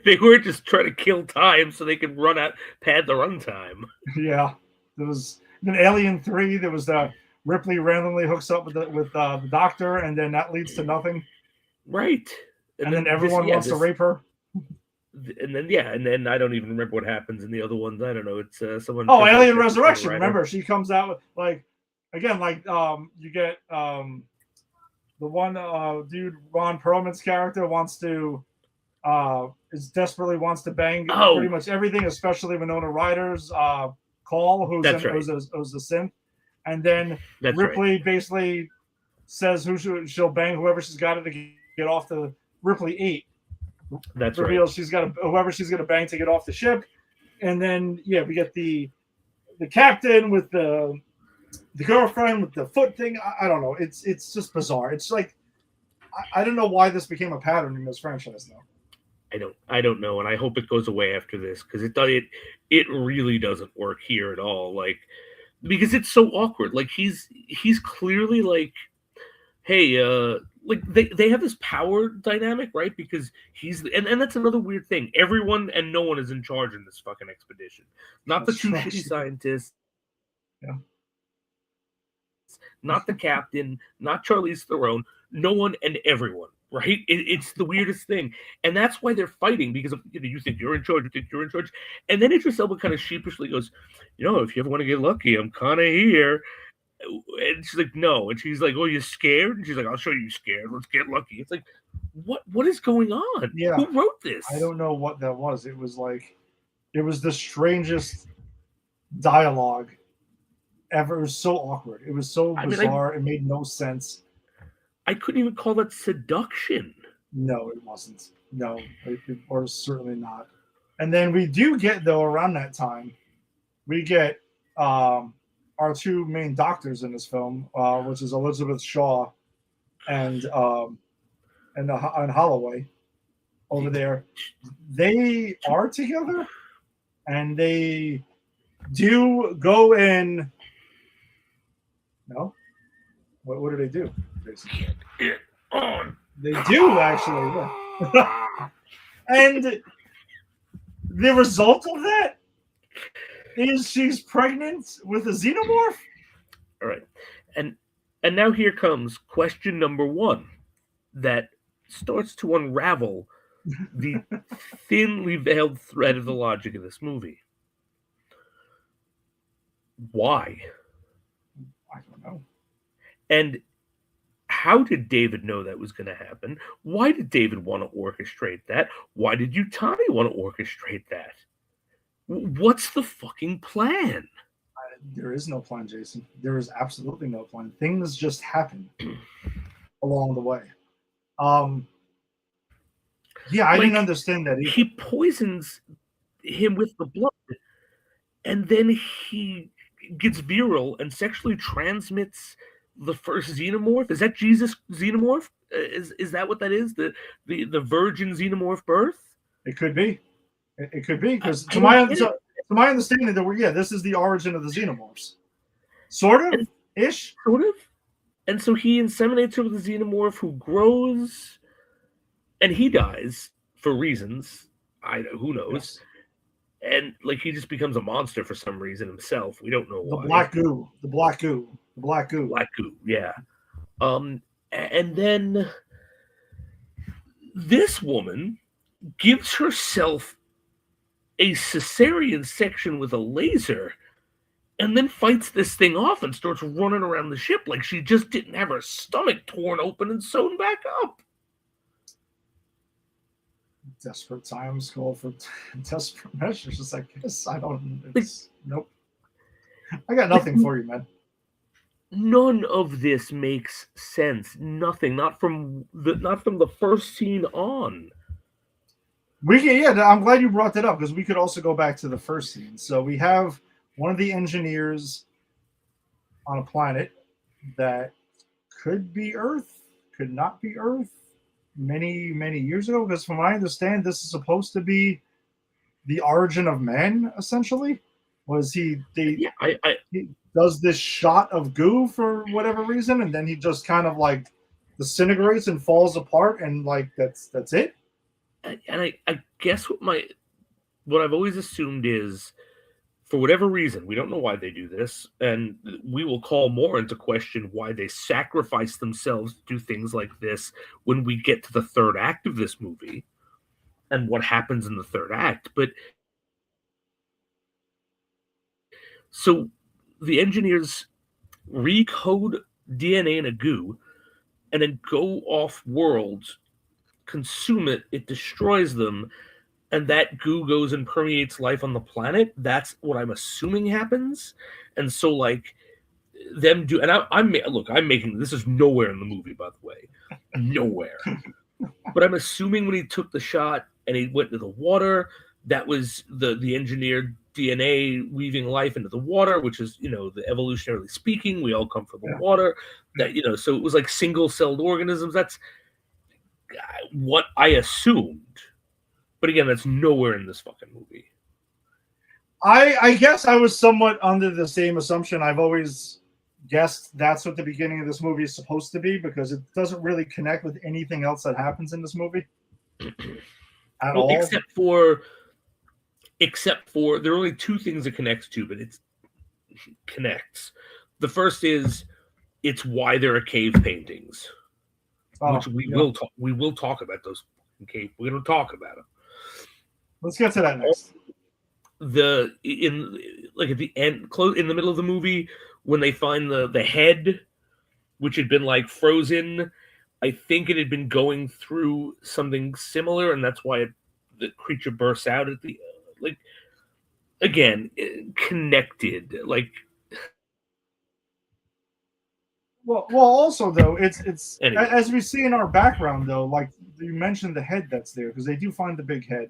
They were just trying to kill time so they could pad the runtime. Yeah. There was in Alien 3, there was Ripley randomly hooks up with the doctor, and then that leads to nothing. Right. And then everyone wants to rape her. And then I don't even remember what happens in the other ones. I don't know. It's someone. Oh, Alien Resurrection. Remember, she comes out with you get the one dude, Ron Perlman's character desperately wants to bang pretty much everything, especially Winona Ryder's Call, who's a synth, and then Ripley basically says she'll bang whoever she's got to get off the Ripley 8. That's reveals she's got whoever she's gonna bang to get off the ship, and then we get the captain with the girlfriend with the foot thing. I don't know. It's just bizarre. It's like I don't know why this became a pattern in this franchise now. I don't know, and I hope it goes away after this because it really doesn't work here at all. Like, because it's so awkward. Like he's clearly like, hey, like they have this power dynamic, right? Because and that's another weird thing. Everyone and no one is in charge in this fucking expedition. Not the two shitty scientists. Yeah. Not the captain, not Charlize Theron, no one and everyone. Right? It's the weirdest thing. And that's why they're fighting, because you think you're in charge, And then Idris Elba kind of sheepishly goes, if you ever want to get lucky, I'm kind of here. And she's like, no. And she's like, oh, you scared? And she's like, I'll show you scared. Let's get lucky. It's like, what is going on? Yeah. Who wrote this? I don't know what that was. It was the strangest dialogue ever. It was so awkward. It was so bizarre. It made no sense. I couldn't even call that seduction. No, it wasn't. No, it was certainly not. And then we do get, though, around that time, we get our two main doctors in this film, which is Elizabeth Shaw and Holloway over there. They are together, and they do go in. No, what do they do? Get on. They do actually, yeah. And the result of that is she's pregnant with a xenomorph. All right, and now here comes question number 1 that starts to unravel the thinly veiled thread of the logic of this movie. Why? I don't know. And how did David know that was going to happen? Why did David want to orchestrate that? Why did Utani want to orchestrate that? What's the fucking plan? There is no plan, Jason. There is absolutely no plan. Things just happen along the way. Yeah, I didn't understand that either. He poisons him with the blood, and then he gets virile and sexually transmits the first xenomorph. Is that Jesus xenomorph? Is that what that is? The virgin xenomorph birth? It could be. It could be, because to my understanding, this is the origin of the xenomorphs. Sort of ish. Sort of. And so he inseminates her with a xenomorph who grows, and he dies for reasons. Who knows? Yes. And like he just becomes a monster for some reason himself. We don't know why. The black goo. Yeah. And then this woman gives herself a cesarean section with a laser, and then fights this thing off and starts running around the ship like she just didn't have her stomach torn open and sewn back up. Desperate times call for desperate measures. I guess nope. I got nothing for you, man. None of this makes sense. Nothing. Not from the first scene on. I'm glad you brought that up, because we could also go back to the first scene. So we have one of the engineers on a planet that could be Earth, could not be Earth, many, many years ago, because from what I understand, this is supposed to be the origin of man, essentially. He does this shot of goo for whatever reason, and then he just kind of like disintegrates and falls apart, and like that's it. And I guess what I've always assumed is, for whatever reason, we don't know why they do this, and we will call more into question why they sacrifice themselves to do things like this when we get to the third act of this movie and what happens in the third act. But so the engineers recode DNA in a goo and then go off world, consume it destroys them, and that goo goes and permeates life on the planet. That's what I'm assuming happens. And so like them do, and I'm making, this is nowhere in the movie, by the way, nowhere. But I'm assuming when he took the shot and he went into the water, that was the engineered DNA weaving life into the water, which is, the evolutionarily speaking, we all come from the water. That, so it was like single-celled organisms. That's what I assumed. But again, that's nowhere in this fucking movie. I guess I was somewhat under the same assumption. I've always guessed that's what the beginning of this movie is supposed to be, because it doesn't really connect with anything else that happens in this movie at all. Except for there are only two things it connects to, but it connects. The first is it's why there are cave paintings, which we will talk about those cave. We're going to talk about them. Let's get to that next. At the end, close in the middle of the movie, when they find the head, which had been like frozen, I think it had been going through something similar, and that's why the creature bursts out at the connected. Well, also though, it's anyway. As we see in our background though, like you mentioned the head that's there, because they do find the big head,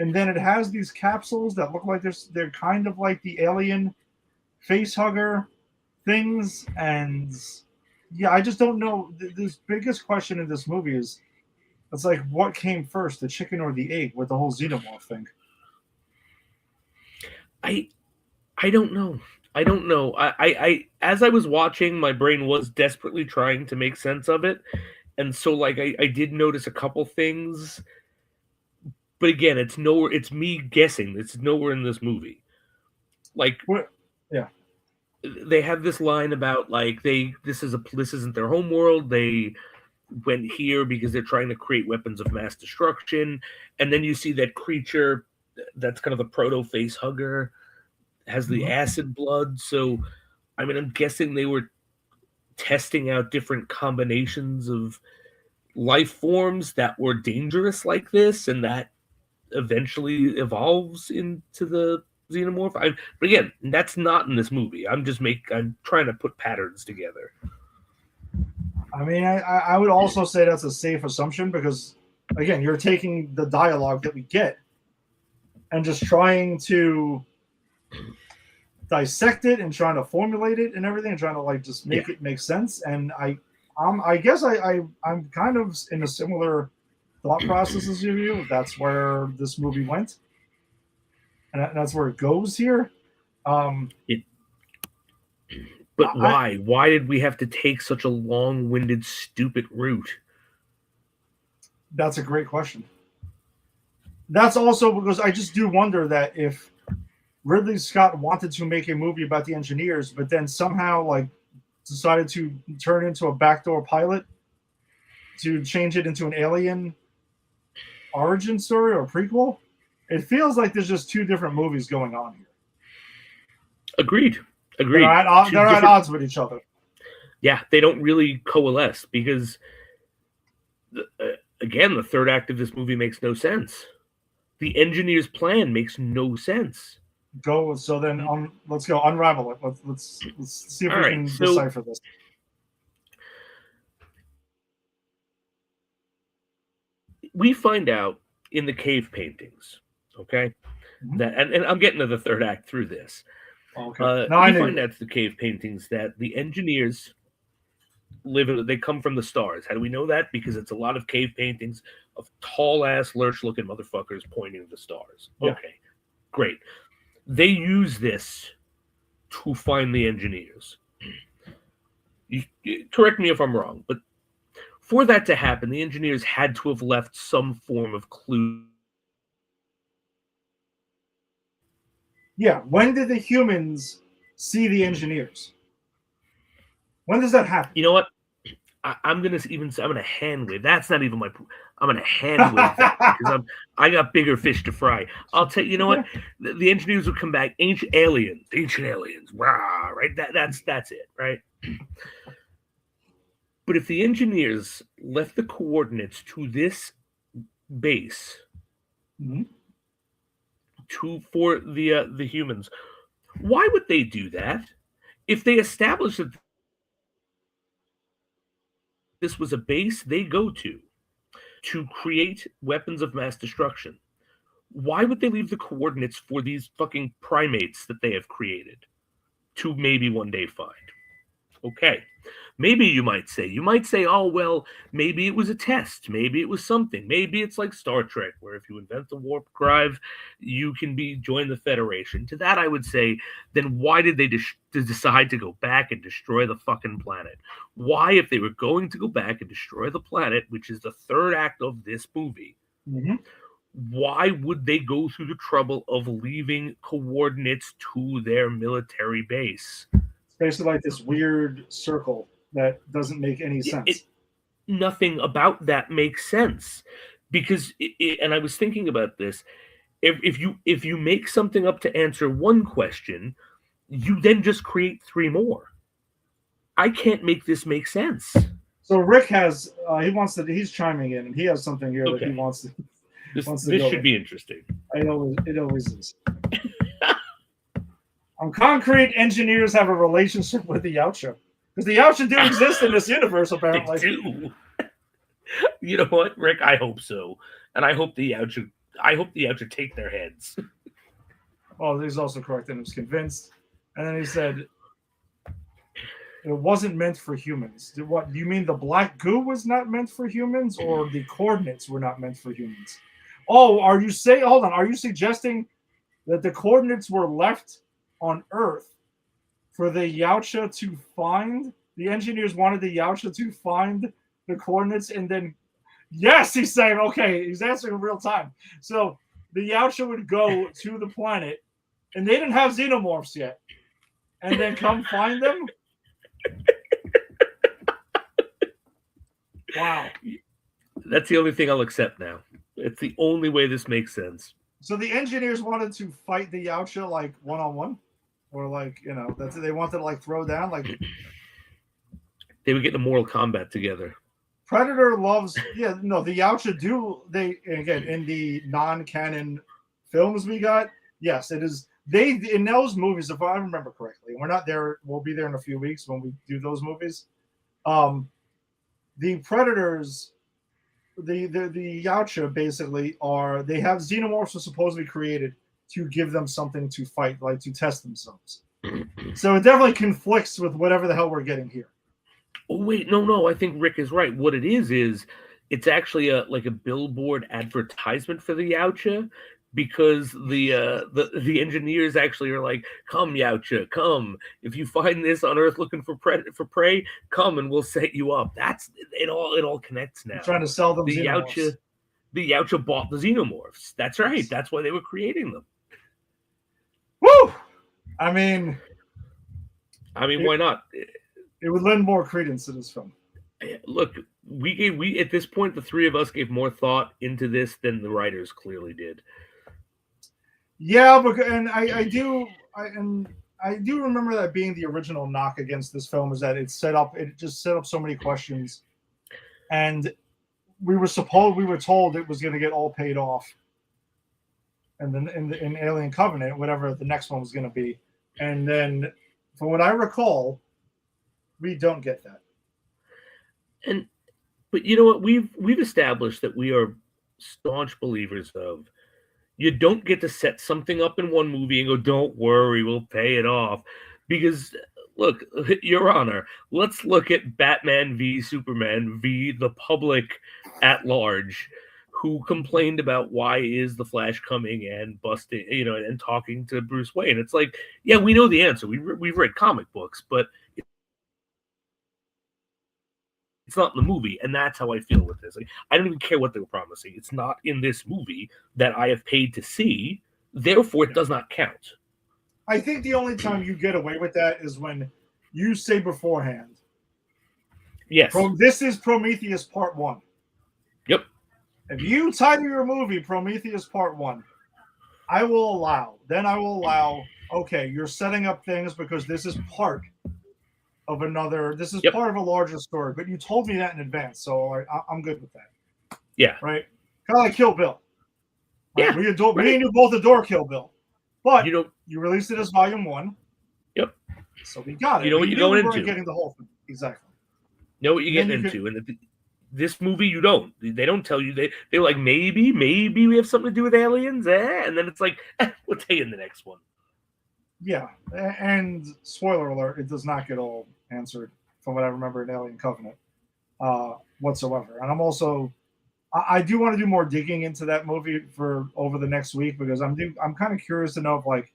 and then it has these capsules that look like they're kind of like the alien face hugger things, and I just don't know. This biggest question in this movie is, it's like, what came first, the chicken or the egg, with the whole xenomorph thing? I don't know. I as I was watching, my brain was desperately trying to make sense of it, and so I did notice a couple things, but again, it's nowhere. It's me guessing. It's nowhere in this movie. They have this line about this isn't their home world. They went here because they're trying to create weapons of mass destruction, and then you see that creature that's kind of the proto face hugger has the acid blood. So, I mean, I'm guessing they were testing out different combinations of life forms that were dangerous like this, and that eventually evolves into the xenomorph. But again, that's not in this movie. I'm trying to put patterns together. I mean, I would also say that's a safe assumption because, again, you're taking the dialogue that we get and just trying to dissect it and trying to formulate it and everything and trying to like just make it make sense. And I guess I'm kind of in a similar thought process as you. That's where this movie went, and that's where it goes here. But why? Why did we have to take such a long-winded, stupid route? That's a great question. That's also because I just do wonder that if Ridley Scott wanted to make a movie about the engineers, but then somehow like decided to turn it into a backdoor pilot to change it into an alien origin story or prequel, it feels like there's just two different movies going on here. Agreed. They're at odds with each other. Yeah, they don't really coalesce because, again, the third act of this movie makes no sense. The engineer's plan makes no sense. Let's go unravel it. Let's see if we can decipher this. We find out in the cave paintings, okay, that and I'm getting to the third act through this. Okay. We find out the cave paintings that the engineers they come from the stars. How do we know that? Because it's a lot of cave paintings of tall ass lurch looking motherfuckers pointing to the stars. Yeah. Okay, great. They use this to find the engineers. You correct me if I'm wrong, but for that to happen, the engineers had to have left some form of clue. Yeah, when did the humans see the engineers? When does that happen? You know what? I'm gonna hand wave. That's not even my. I'm gonna hand wave that because I got bigger fish to fry. I'll tell you. You know what? The engineers would come back. Ancient aliens. Rah, right? That's it, right? But if the engineers left the coordinates to this base, for the humans, why would they do that? If they established that this was a base they go to create weapons of mass destruction, why would they leave the coordinates for these fucking primates that they have created to maybe one day find? Okay. Maybe you might say, oh, well, maybe it was a test. Maybe it was something. Maybe it's like Star Trek, where if you invent the warp drive, you can join the Federation. To that, I would say, then why did they decide to go back and destroy the fucking planet? Why, if they were going to go back and destroy the planet, which is the third act of this movie, why would they go through the trouble of leaving coordinates to their military base? It's basically like this weird circle that doesn't make any sense. Nothing about that makes sense because, and I was thinking about this. If you make something up to answer one question, you then just create three more. I can't make this make sense. So Rick has he's chiming in and he has something here that he wants to. This should be interesting. It always is. On concrete, engineers have a relationship with the Yautja. Because the Yautja do exist in this universe, apparently. They do. You know what, Rick? I hope so. And I hope the Yautja take their heads. Well, he's also correct and was convinced. And then he said, it wasn't meant for humans. Do you mean the black goo was not meant for humans, or the coordinates were not meant for humans? Oh, are you suggesting that the coordinates were left on Earth for the Yautja to find? The engineers wanted the Yautja to find the coordinates, and then, yes, he's saying, okay, he's answering in real time. So the Yautja would go to the planet, and they didn't have xenomorphs yet, and then come find them? Wow. That's the only thing I'll accept now. It's the only way this makes sense. So the engineers wanted to fight the Yautja like one-on-one? Or like, they wanted to like throw down like They would get into Mortal Kombat together. Predator loves, the Yautja do, again, in the non-canon films we got, yes, it is, in those movies, if I remember correctly, we're not there, we'll be there in a few weeks when we do those movies, the Predators, the Yautja basically they have xenomorphs who are supposedly created to give them something to fight, like to test themselves. So it definitely conflicts with whatever the hell we're getting here. Oh, wait, no. I think Rick is right. What it is it's actually a billboard advertisement for the Yautja, because the engineers actually are like, "Come, Yautja, come! If you find this on Earth looking for prey, come and we'll set you up." That's it. All connects now. They're trying to sell them the xenomorphs. Yautja bought the xenomorphs. That's right. That's why they were creating them. Woo! I mean, why not? It would lend more credence to this film. Look, we at this point, the three of us gave more thought into this than the writers clearly did. Yeah, and I do remember that being the original knock against this film, is that it just set up so many questions, and we were told it was going to get all paid off, and then in Alien Covenant, whatever the next one was going to be, and then from what I recall, we don't get that. But you know what? We've established that we are staunch believers of, you don't get to set something up in one movie and go, "Don't worry, we'll pay it off." Because look, Your Honor, let's look at Batman v Superman v the public at large, who complained about why is the Flash coming and busting, and talking to Bruce Wayne. It's like, yeah, we know the answer. We've read comic books, but it's not in the movie, and that's how I feel with this. Like, I don't even care what they were promising. It's not in this movie that I have paid to see. Therefore, it does not count. I think the only time you get away with that is when you say beforehand, yes, this is Prometheus Part 1. Yep. If you title your movie Prometheus Part 1, I will allow, okay, you're setting up things because this is part of part of a larger story, but you told me that in advance, so I'm good with that. Yeah. Right? Kind of like Kill Bill. Right? Yeah. We both adore Kill Bill, but you released it as Volume 1. Yep. So we got it. You know what you're going into. Getting the whole thing. Exactly. Know what you're getting into. And this movie, you don't. They don't tell you. They're like, maybe we have something to do with aliens, and then it's like, we'll tell you in the next one. Yeah, and spoiler alert, it does not get all answered from what I remember in Alien Covenant whatsoever. And I'm also, I do want to do more digging into that movie for over the next week, because I'm kind of curious to know if, like,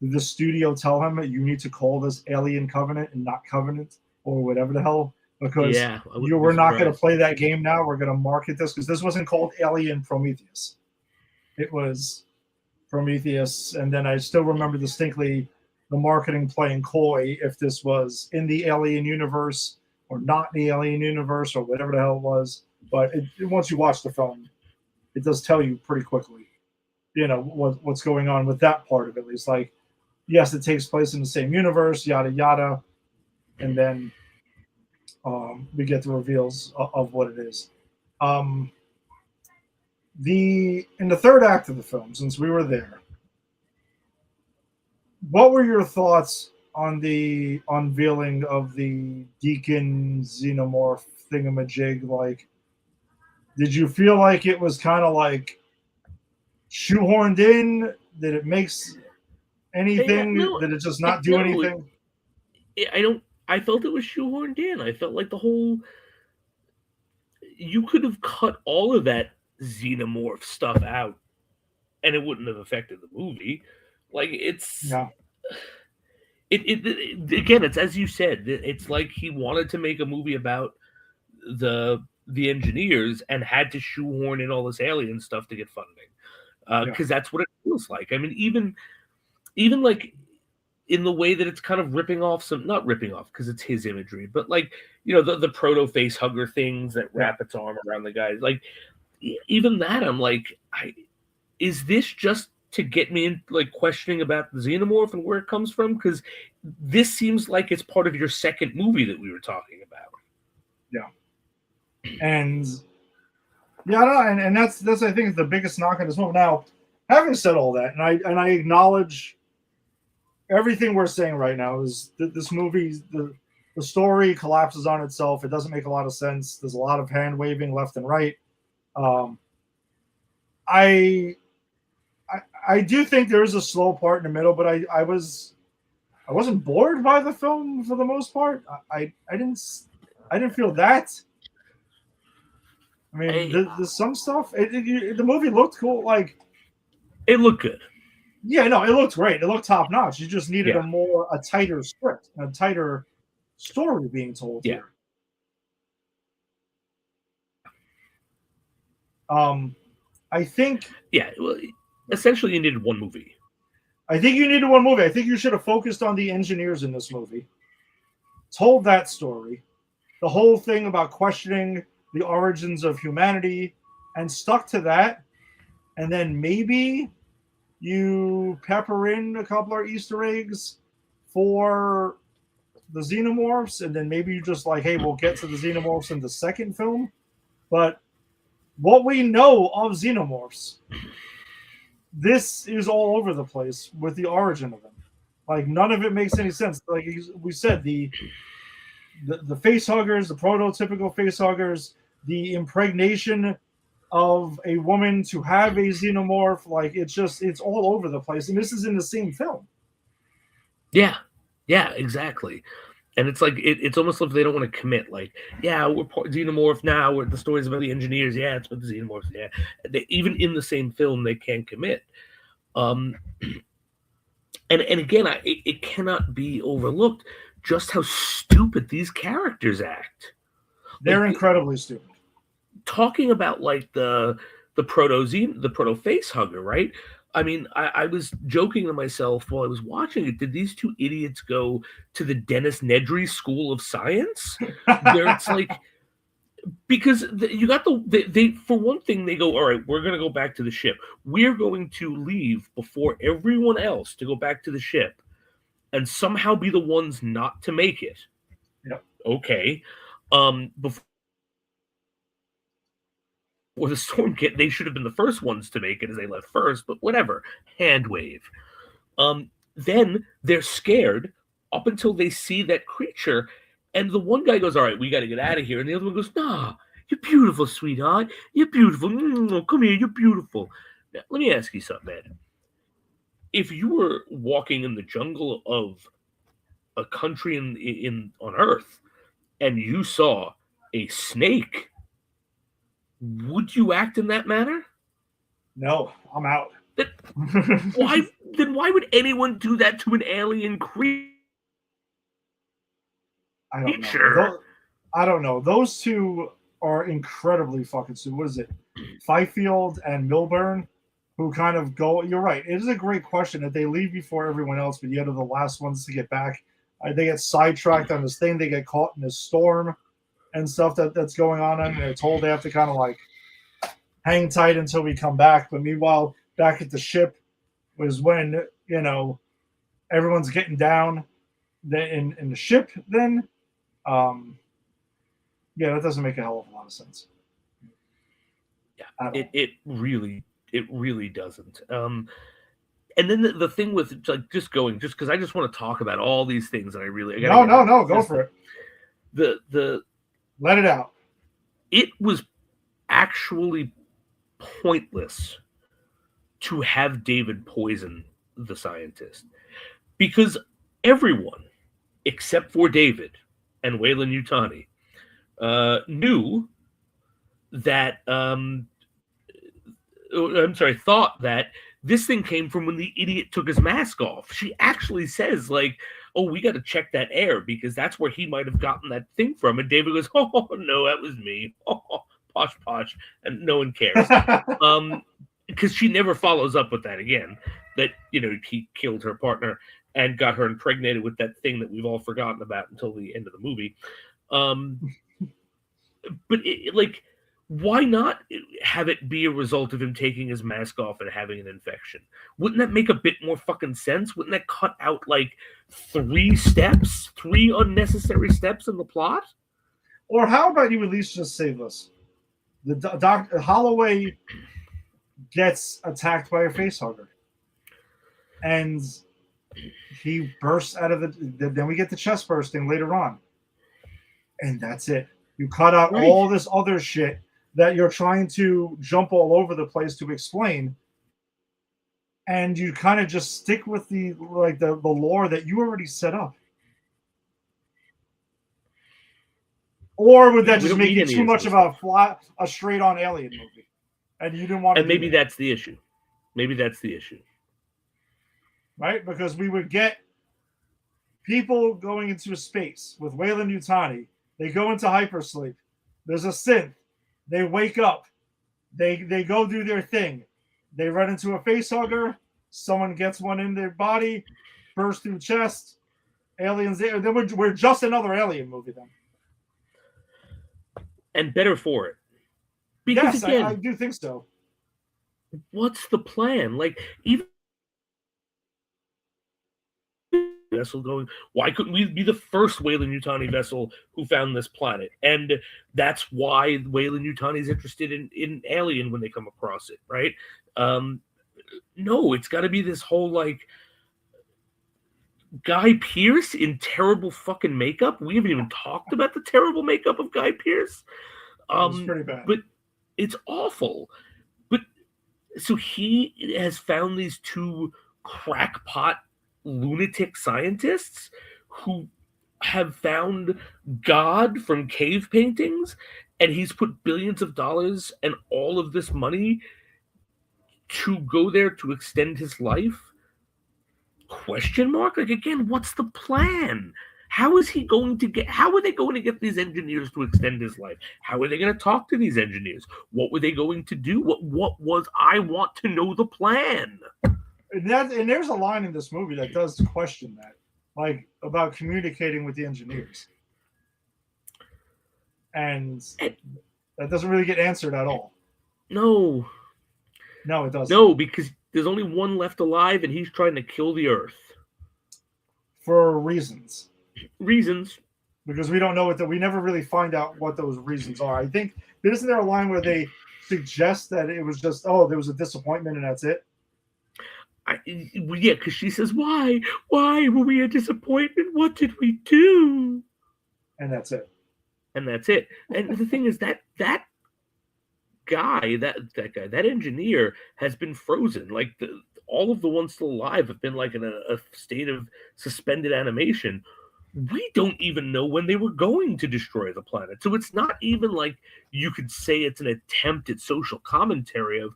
did the studio tell him that you need to call this Alien Covenant and not Covenant or whatever the hell, because we're not going to play that game now. We're going to market this, because this wasn't called Alien Prometheus. It was Prometheus, and then I still remember distinctly the marketing playing coy if this was in the Alien universe or not in the Alien universe or whatever the hell it was. But once you watch the film, it does tell you pretty quickly, what's going on with that part of it. At least, like, yes, it takes place in the same universe, yada yada, and then we get the reveals of what it is. In the third act of the film, since we were there, what were your thoughts on the unveiling of the Deacon Xenomorph thingamajig? Like, did you feel like it was kind of like shoehorned in? Did it makes anything? Did it just not do anything? I felt it was shoehorned in. I felt like you could have cut all of that Xenomorph stuff out and it wouldn't have affected the movie. Like, it again, it's as you said, it's like he wanted to make a movie about the engineers and had to shoehorn in all this alien stuff to get funding, because that's what it feels like. I mean, even like in the way that it's kind of ripping off not ripping off because it's his imagery, but like, the proto face hugger things that wrap its arm around the guys, like, even that, I'm like, is this just to get me in, like, questioning about the Xenomorph and where it comes from? Because this seems like it's part of your second movie that we were talking about. And yeah, I don't know, and that's I think is the biggest knock on this movie. Now, having said all that, and I acknowledge everything we're saying right now is that this movie, the story collapses on itself. It doesn't make a lot of sense. There's a lot of hand waving left and right. I do think there is a slow part in the middle, but I wasn't bored by the film for the most part. I didn't feel that. I mean, there's some stuff. The movie looked cool. Like, it looked good. Yeah, no, it looked great. It looked top notch. You just needed a tighter script, a tighter story being told here. I think. Yeah, well, essentially, you needed one movie. I think you needed one movie. I think you should have focused on the engineers in this movie. Told that story. The whole thing about questioning the origins of humanity and stuck to that. And then maybe you pepper in a couple of Easter eggs for the xenomorphs. And then maybe you just like, hey, we'll get to the xenomorphs in the second film. But what we know of xenomorphs, this is all over the place with the origin of them. Like, none of it makes any sense. Like we said, the facehuggers, the prototypical facehuggers, the impregnation of a woman to have a xenomorph, like it's all over the place. And this is in the same film. Yeah, exactly. And it's like it's almost like they don't want to commit. Like, yeah, we're xenomorph now. The story's about the engineers. Yeah, it's about the xenomorphs. Yeah, even in the same film, they can't commit. And again, it cannot be overlooked just how stupid these characters act. They're incredibly stupid. Talking about like the proto face hugger, right? I mean, I was joking to myself while I was watching it. Did these two idiots go to the Dennis Nedry School of Science? Where it's like, because you got they for one thing, they go, all right, we're going to go back to the ship. We're going to leave before everyone else to go back to the ship and somehow be the ones not to make it. Yep. Okay. Before the storm kit, they should have been the first ones to make it as they left first, but whatever. Hand wave. Then they're scared up until they see that creature, and the one guy goes, all right, we got to get out of here. And the other one goes, nah, you're beautiful, sweetheart. You're beautiful. Come here, you're beautiful. Now, let me ask you something, man. If you were walking in the jungle of a country on Earth and you saw a snake, would you act in that manner? No, I'm out. Why would anyone do that to an alien creature? I don't know. Those two are incredibly fucking stupid. What is it? Fifield and Milburn, who kind of go. You're right. It is a great question that they leave before everyone else, but yet are the last ones to get back. They get sidetracked on this thing. They get caught in this storm and stuff that's going on, and they're told they have to kind of like hang tight until we come back. But meanwhile, back at the ship was when everyone's getting down in the ship. Then, that doesn't make a hell of a lot of sense. Yeah, it really doesn't. And then the thing with like just because I just want to talk about all these things, and no, go for it. The let it out. It was actually pointless to have David poison the scientist, because everyone except for David and Wayland Yutani knew that thought that this thing came from when the idiot took his mask off. She actually says, like, oh, we got to check that air because that's where he might have gotten that thing from. And David goes, oh, no, that was me. Oh, posh. And no one cares. Because she never follows up with that again, that, he killed her partner and got her impregnated with that thing that we've all forgotten about until the end of the movie. But why not have it be a result of him taking his mask off and having an infection? Wouldn't that make a bit more fucking sense? Wouldn't that cut out like 3 unnecessary steps in the plot? Or how about you at least just say this? The Dr. Holloway gets attacked by a facehugger. And he bursts out of then we get the chest bursting later on. And that's it. You cut out all this other shit that you're trying to jump all over the place to explain. And you kind of just stick with the lore that you already set up. Or would that just make it too much of a straight-on alien movie, and you didn't want to? And maybe that's the issue. Maybe that's the issue, right? Because we would get people going into space with Weyland-Yutani. They go into hypersleep. There's a synth. They wake up. They go do their thing. They run into a facehugger. Someone gets one in their body, bursts through chest. Aliens there. Then we're just another alien movie then. And better for it. Because yes, again, I do think so. What's the plan? Like, even vessel going, why couldn't we be the first Weyland-Yutani vessel who found this planet? And that's why Weyland-Yutani is interested in Alien when they come across it, right? No, it's got to be this whole, like, Guy Pearce in terrible fucking makeup. We haven't even talked about the terrible makeup of Guy Pearce. It's pretty bad. But it's awful. But so he has found these two crackpot lunatic scientists who have found God from cave paintings, and he's put billions of dollars and all of this money to go there to extend his life. Question mark? Like, again, what's the plan? How are they going to get these engineers to extend his life? How are they going to talk to these engineers? What were they going to do? I want to know the plan. And there's a line in this movie that does question that, like, about communicating with the engineers. And that doesn't really get answered at all. No, it doesn't. No, because there's only one left alive, and he's trying to kill the Earth. For reasons. Because we don't know we never really find out what those reasons are. I think, isn't there a line where they suggest that it was just, there was a disappointment and that's it? Yeah, because she says, why were we a disappointment? What did we do? And that's it. And the thing is that guy, that engineer has been frozen. Like, all of the ones still alive have been like in a state of suspended animation. We don't even know when they were going to destroy the planet. So it's not even like you could say it's an attempt at social commentary of,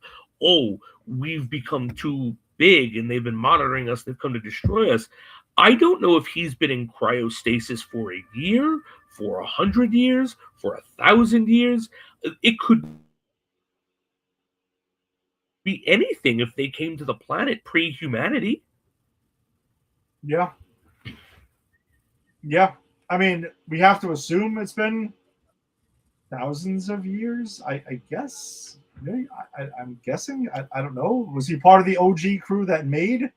we've become too big and they've been monitoring us, they've come to destroy us. I don't know if he's been in cryostasis for a year, for 100 years, for 1,000 years. It could be anything if they came to the planet pre-humanity. Yeah. I mean, we have to assume it's been thousands of years, I guess. Maybe, I'm guessing. I don't know. Was he part of the OG crew that made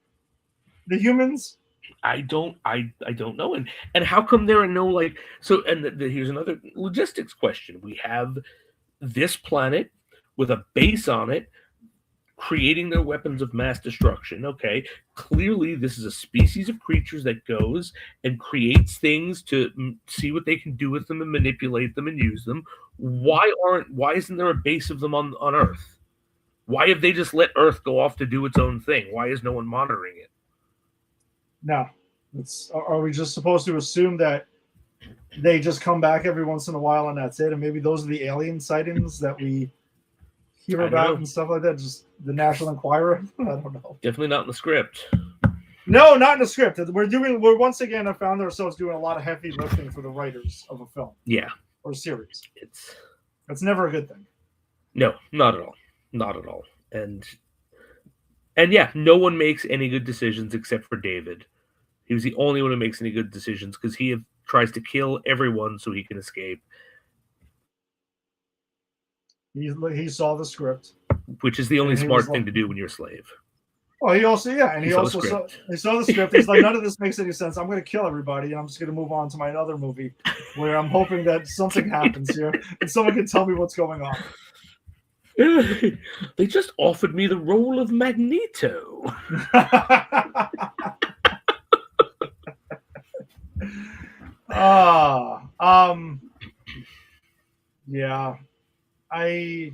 the humans? I don't know. And how come there are no, like, so, and here's another logistics question. We have this planet with a base on it, creating their weapons of mass destruction. Okay, clearly this is a species of creatures that goes and creates things to see what they can do with them and manipulate them and use them. Why isn't there a base of them on Earth? Why have they just let Earth go off to do its own thing? Why is no one monitoring it? No. Are we just supposed to assume that they just come back every once in a while and that's it? And maybe those are the alien sightings that we hear about and stuff like that? Just the National Enquirer? I don't know. Definitely not in the script. No, not in the script. We're once again, I found ourselves doing a lot of heavy lifting for the writers of a film. Yeah. Or series. That's It's never a good thing. No, not at all. Not at all. And yeah, no one makes any good decisions except for David. He was the only one who makes any good decisions because he tries to kill everyone so he can escape. He saw the script. Which is the only smart thing to do when you're a slave. Well, he also, and He he saw the also saw, script. he saw the script. He's like, none of this makes any sense. I'm going to kill everybody, and I'm just going to move on to my other movie, where I'm hoping that something happens here, and someone can tell me what's going on. They just offered me the role of Magneto. Yeah, I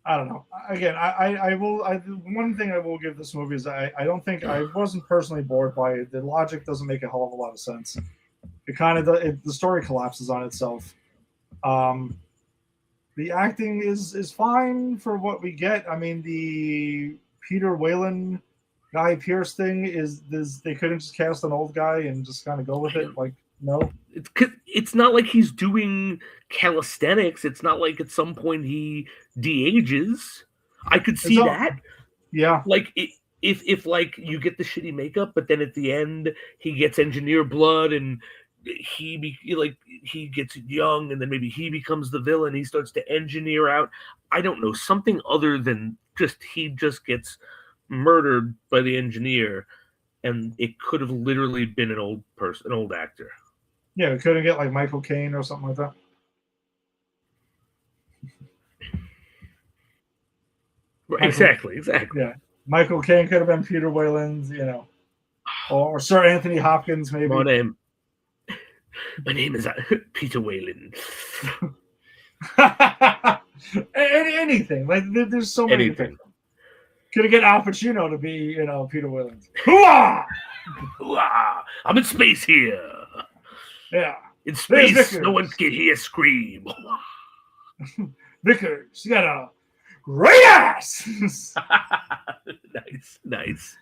don't know. Again, I will. One thing I will give this movie is I don't think I wasn't personally bored by it. The logic doesn't make a hell of a lot of sense. It kind of the story collapses on itself. The acting is fine for what we get. I mean, the Peter Whalen, Guy Pearce thing is they couldn't just cast an old guy and just kind of go with it. Like, no. It's not like he's doing calisthenics. It's not like at some point he de-ages. I could see that. Yeah. Like if like you get the shitty makeup, but then at the end he gets engineer blood and he gets young, and then maybe he becomes the villain. He starts to engineer out. I don't know, something other than he just gets murdered by the engineer, and it could have literally been an old person, an old actor. Yeah, we couldn't get like Michael Caine or something like that. Exactly. Yeah, Michael Caine could have been Peter Whalen, or Sir Anthony Hopkins, maybe. My name is Peter Whalen. Anything. Like there's so many Anything. Could have get Al Pacino to be, Peter Whalen. I'm in space here. Yeah. In space, no one can hear scream. Vickers, you got a great ass. Nice.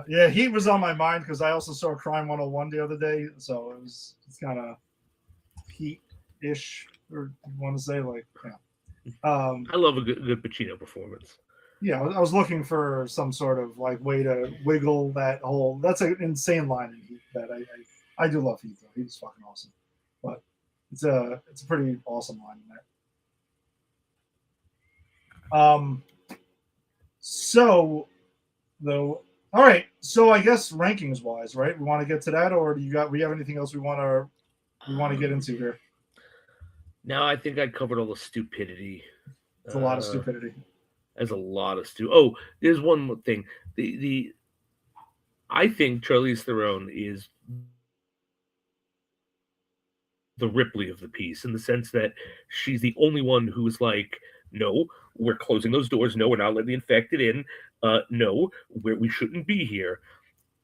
Yeah, Heat was on my mind because I also saw Crime 101 the other day, so it's kind of Heat-ish, or you want to say, like, yeah. I love a good Pacino performance. Yeah, I was looking for some sort of like way to wiggle that whole. That's an insane line in Heat that I do love Heat though. He's fucking awesome, but it's a pretty awesome line in there. So though, all right. So I guess rankings wise, right? We want to get to that, or we have anything else we want to get into here? No, I think I covered all the stupidity. It's a lot of stupidity. There's a lot of Oh, there's one more thing. I think Charlize Theron is the Ripley of the piece, in the sense that she's the only one who is like, no, we're closing those doors. No, we're not letting the infected in. No, we shouldn't be here.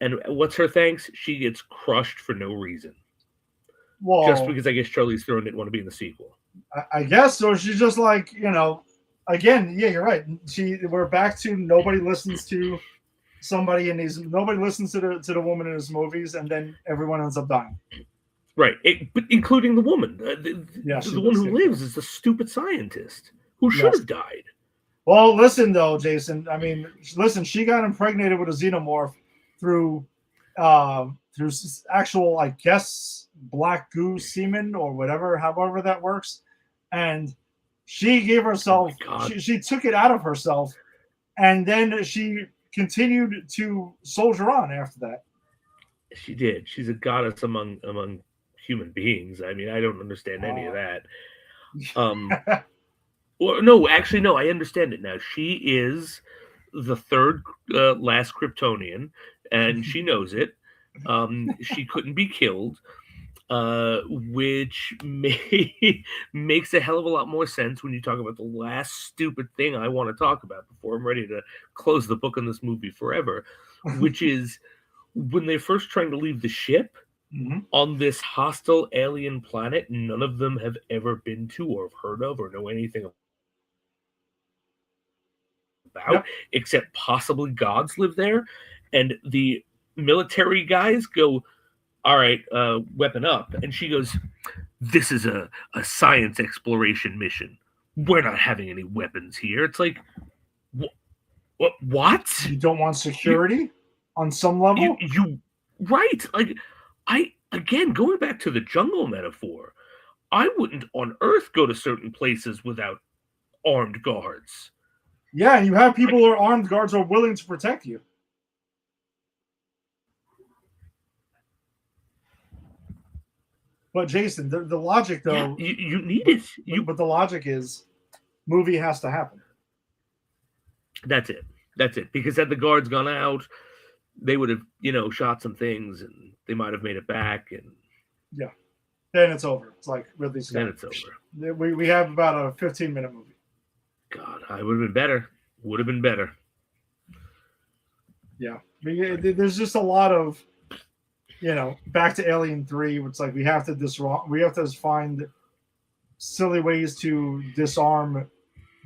And what's her thanks? She gets crushed for no reason. Well, just because I guess Charlize Theron didn't want to be in the sequel. I guess so. She's just like, again, yeah, you're right. We're back to nobody listens to somebody in these. Nobody listens to the woman in his movies, and then everyone ends up dying. Right, but including the woman. The one who lives is the stupid scientist who should have died. Well, listen though, Jason. I mean, she got impregnated with a xenomorph through actual, I guess, black goo semen or whatever, however that works, and she gave herself. She took it out of herself, and then she continued to soldier on after that. She did. She's a goddess among human beings. I mean, I don't understand any of that. Well, no, actually, no, I understand it now. She is the third last Kryptonian, and she knows it. She couldn't be killed, which makes a hell of a lot more sense when you talk about the last stupid thing I want to talk about before I'm ready to close the book on this movie forever, which is when they're first trying to leave the ship. Mm-hmm. On this hostile alien planet none of them have ever been to or have heard of or know anything about, except possibly gods live there. And the military guys go, all right, weapon up. And she goes, this is a science exploration mission. We're not having any weapons here. It's like, what? You don't want security on some level? You right. Like, again, going back to the jungle metaphor, I wouldn't on Earth go to certain places without armed guards. Yeah, and you have people who are armed guards who are willing to protect you. But Jason, the logic though, you need it. But the logic is, movie has to happen. That's it. Because had the guards gone out, they would have, shot some things, and they might have made it back, and yeah, then it's over. It's like Ridley Scott. Then it's over. We have about a 15-minute movie. God, I would have been better. Would have been better. Yeah, there's just a lot of, back to Alien 3. It's like we have to find silly ways to disarm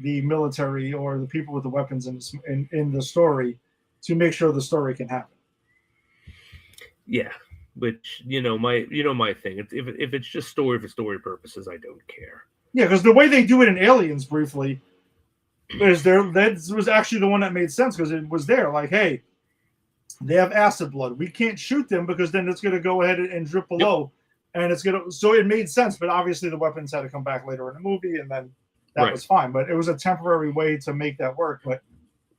the military or the people with the weapons in the story to make sure the story can happen. Yeah, which my thing. If it's just story for story purposes, I don't care. Yeah, because the way they do it in Aliens briefly is that was actually the one that made sense because it was there. Like, hey, they have acid blood. We can't shoot them because then it's going to go ahead and drip below, and it's going to. So it made sense, but obviously the weapons had to come back later in the movie, and then that was fine. But it was a temporary way to make that work, but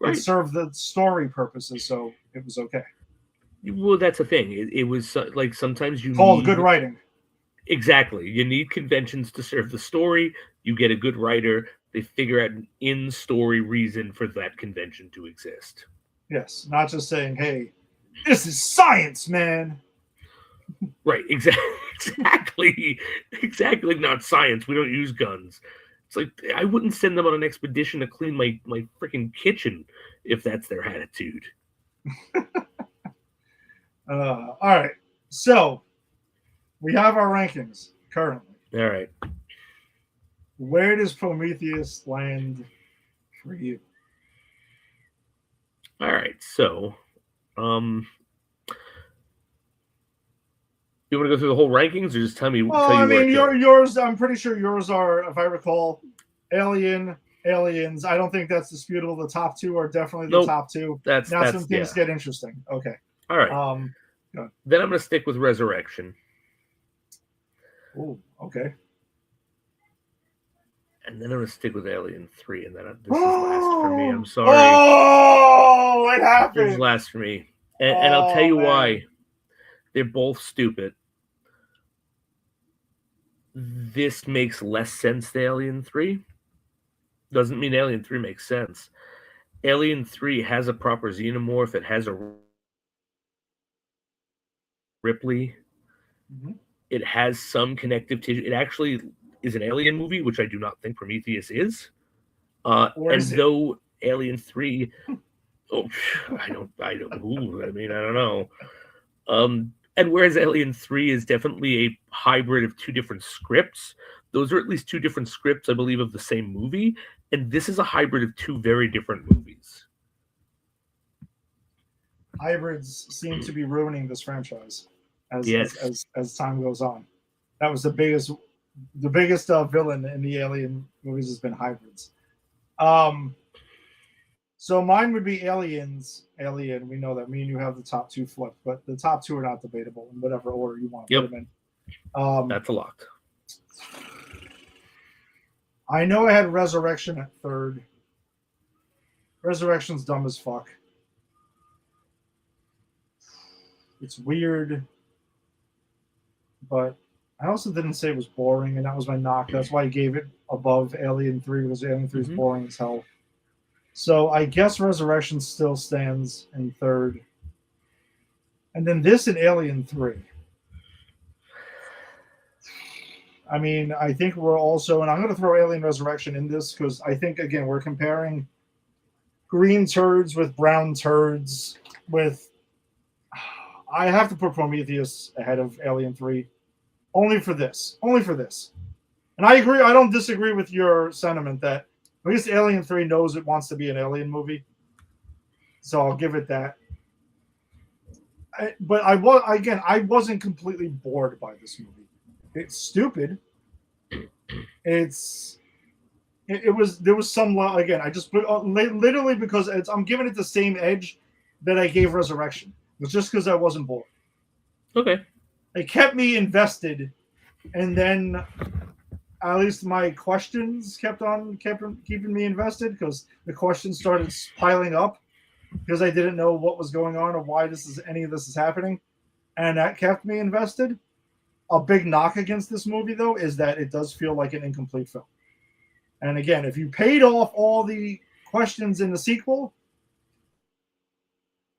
it served the story purposes, so it was okay. Well, that's the thing. It was like sometimes you called good writing. Exactly. You need conventions to serve the story. You get a good writer. They figure out an in-story reason for that convention to exist. Yes, not just saying, "Hey, this is science, man." Right. Exactly. Not science. We don't use guns. It's like I wouldn't send them on an expedition to clean my freaking kitchen if that's their attitude. All right. So we have our rankings currently. All right. Where does Prometheus land for you? All right. So, you want to go through the whole rankings, or just tell me? Yours. I'm pretty sure yours are, if I recall, Aliens. I don't think that's disputable. The top two are definitely the top two. That's when things get interesting. Okay. All right. Then I'm going to stick with Resurrection. Oh, okay. And then I'm going to stick with Alien 3, and then this is last for me. I'm sorry. Oh, what happened? This is last for me. And I'll tell you why. They're both stupid. This makes less sense than Alien 3. Doesn't mean Alien 3 makes sense. Alien 3 has a proper xenomorph. It has a Ripley. Mm-hmm. It has some connective tissue. It actually is an alien movie, which I do not think Prometheus is. Though Alien 3, I don't know. And whereas Alien 3 is definitely a hybrid of two different scripts, those are at least two different scripts, I believe, of the same movie. And this is a hybrid of two very different movies. Hybrids seem to be ruining this franchise as time goes on. That was the biggest villain in the Alien movies has been hybrids. So mine would be Aliens. Alien, we know that. Me and you have the top two flipped, but the top two are not debatable in whatever order you want to put them in. That's a lot. I know I had Resurrection at third. Resurrection's dumb as fuck. It's weird, but I also didn't say it was boring, and that was my knock. That's why I gave it above Alien 3, because Alien 3 is boring as hell. So I guess Resurrection still stands in third. And then this and Alien 3. I mean, I think we're also, and I'm going to throw Alien Resurrection in this, because I think, again, we're comparing green turds with brown turds with... I have to put Prometheus ahead of Alien 3. Only for this. And I agree. I don't disagree with your sentiment that at least Alien 3 knows it wants to be an alien movie. So I'll give it that. But I wasn't completely bored by this movie. It's stupid. There was some, again, I just put literally because I'm giving it the same edge that I gave Resurrection. It's just because I wasn't bored. Okay. It kept me invested, and then at least my questions kept keeping me invested because the questions started piling up because I didn't know what was going on or why any of this is happening, and that kept me invested. A big knock against this movie, though, is that it does feel like an incomplete film. And again, if you paid off all the questions in the sequel,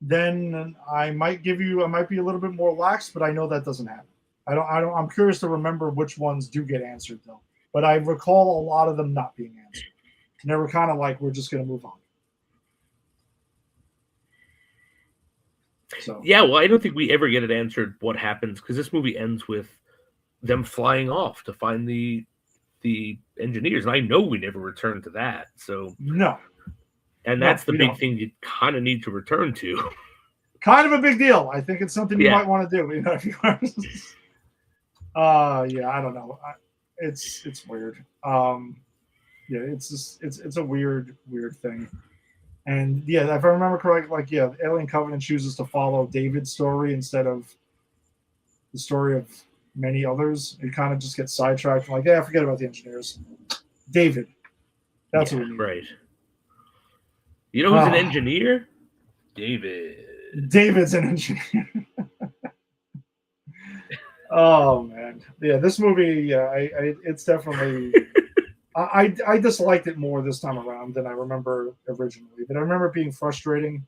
then I might be a little bit more lax, but I know that doesn't happen. I'm curious to remember which ones do get answered, though. But I recall a lot of them not being answered. And they were kind of like, we're just going to move on. So yeah, well, I don't think we ever get it answered what happens because this movie ends with them flying off to find the engineers, and I know we never return to that. So no, and that's the big thing you kind of need to return to. Kind of a big deal. I think it's something you might want to do. You know, if you yeah, I don't know. It's weird. Yeah, it's just it's a weird thing. And yeah, if I remember correctly, like Alien Covenant chooses to follow David's story instead of the story of many others. It kind of just gets sidetracked. Like, yeah, forget about the engineers. David. That's what we need. Right. You know who's an engineer? David. David's an engineer. Oh man, yeah, this movie, it's definitely. I disliked it more this time around than I remember originally, but I remember it being frustrating.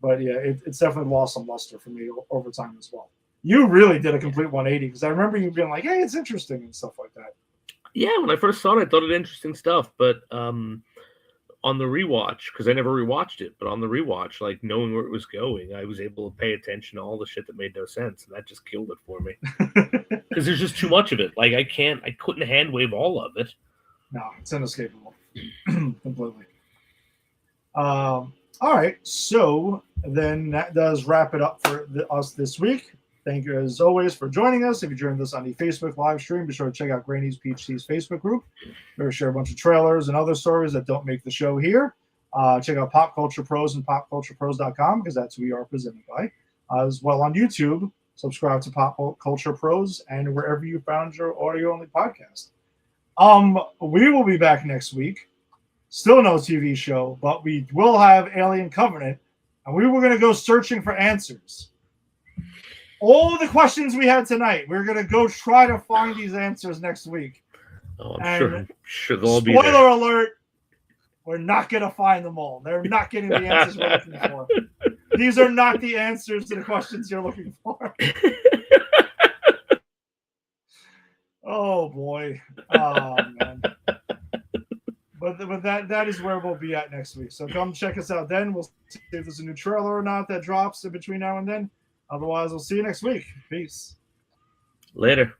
But yeah, it's definitely lost some luster for me over time as well. You really did a complete 180 because I remember you being like, "Hey, it's interesting" and stuff like that. Yeah, when I first saw it, I thought it interesting stuff, but on the rewatch, because I never rewatched it, but on the rewatch, like knowing where it was going, I was able to pay attention to all the shit that made no sense, and that just killed it for me. Because there's just too much of it. Like I couldn't hand wave all of it. No, it's inescapable, completely. All right, so then that does wrap it up for us this week. Thank you, as always, for joining us. If you joined us on the Facebook live stream, be sure to check out Granny's PhD's Facebook group. We'll share a bunch of trailers and other stories that don't make the show here. Check out Pop Culture Pros and popculturepros.com because that's who we are presented by. As well on YouTube, subscribe to Pop Culture Pros and wherever you found your audio-only podcast. We will be back next week. Still no TV show, but we will have Alien Covenant, and we were going to go searching for answers. All the questions we had tonight, we're going to go try to find these answers next week. Oh, I'm sure they'll be there. Spoiler alert, we're not going to find them all. They're not getting the answers we're looking for. These are not the answers to the questions you're looking for. Oh, boy. Oh, man. But that is where we'll be at next week. So come check us out then. We'll see if there's a new trailer or not that drops in between now and then. Otherwise, we'll see you next week. Peace. Later.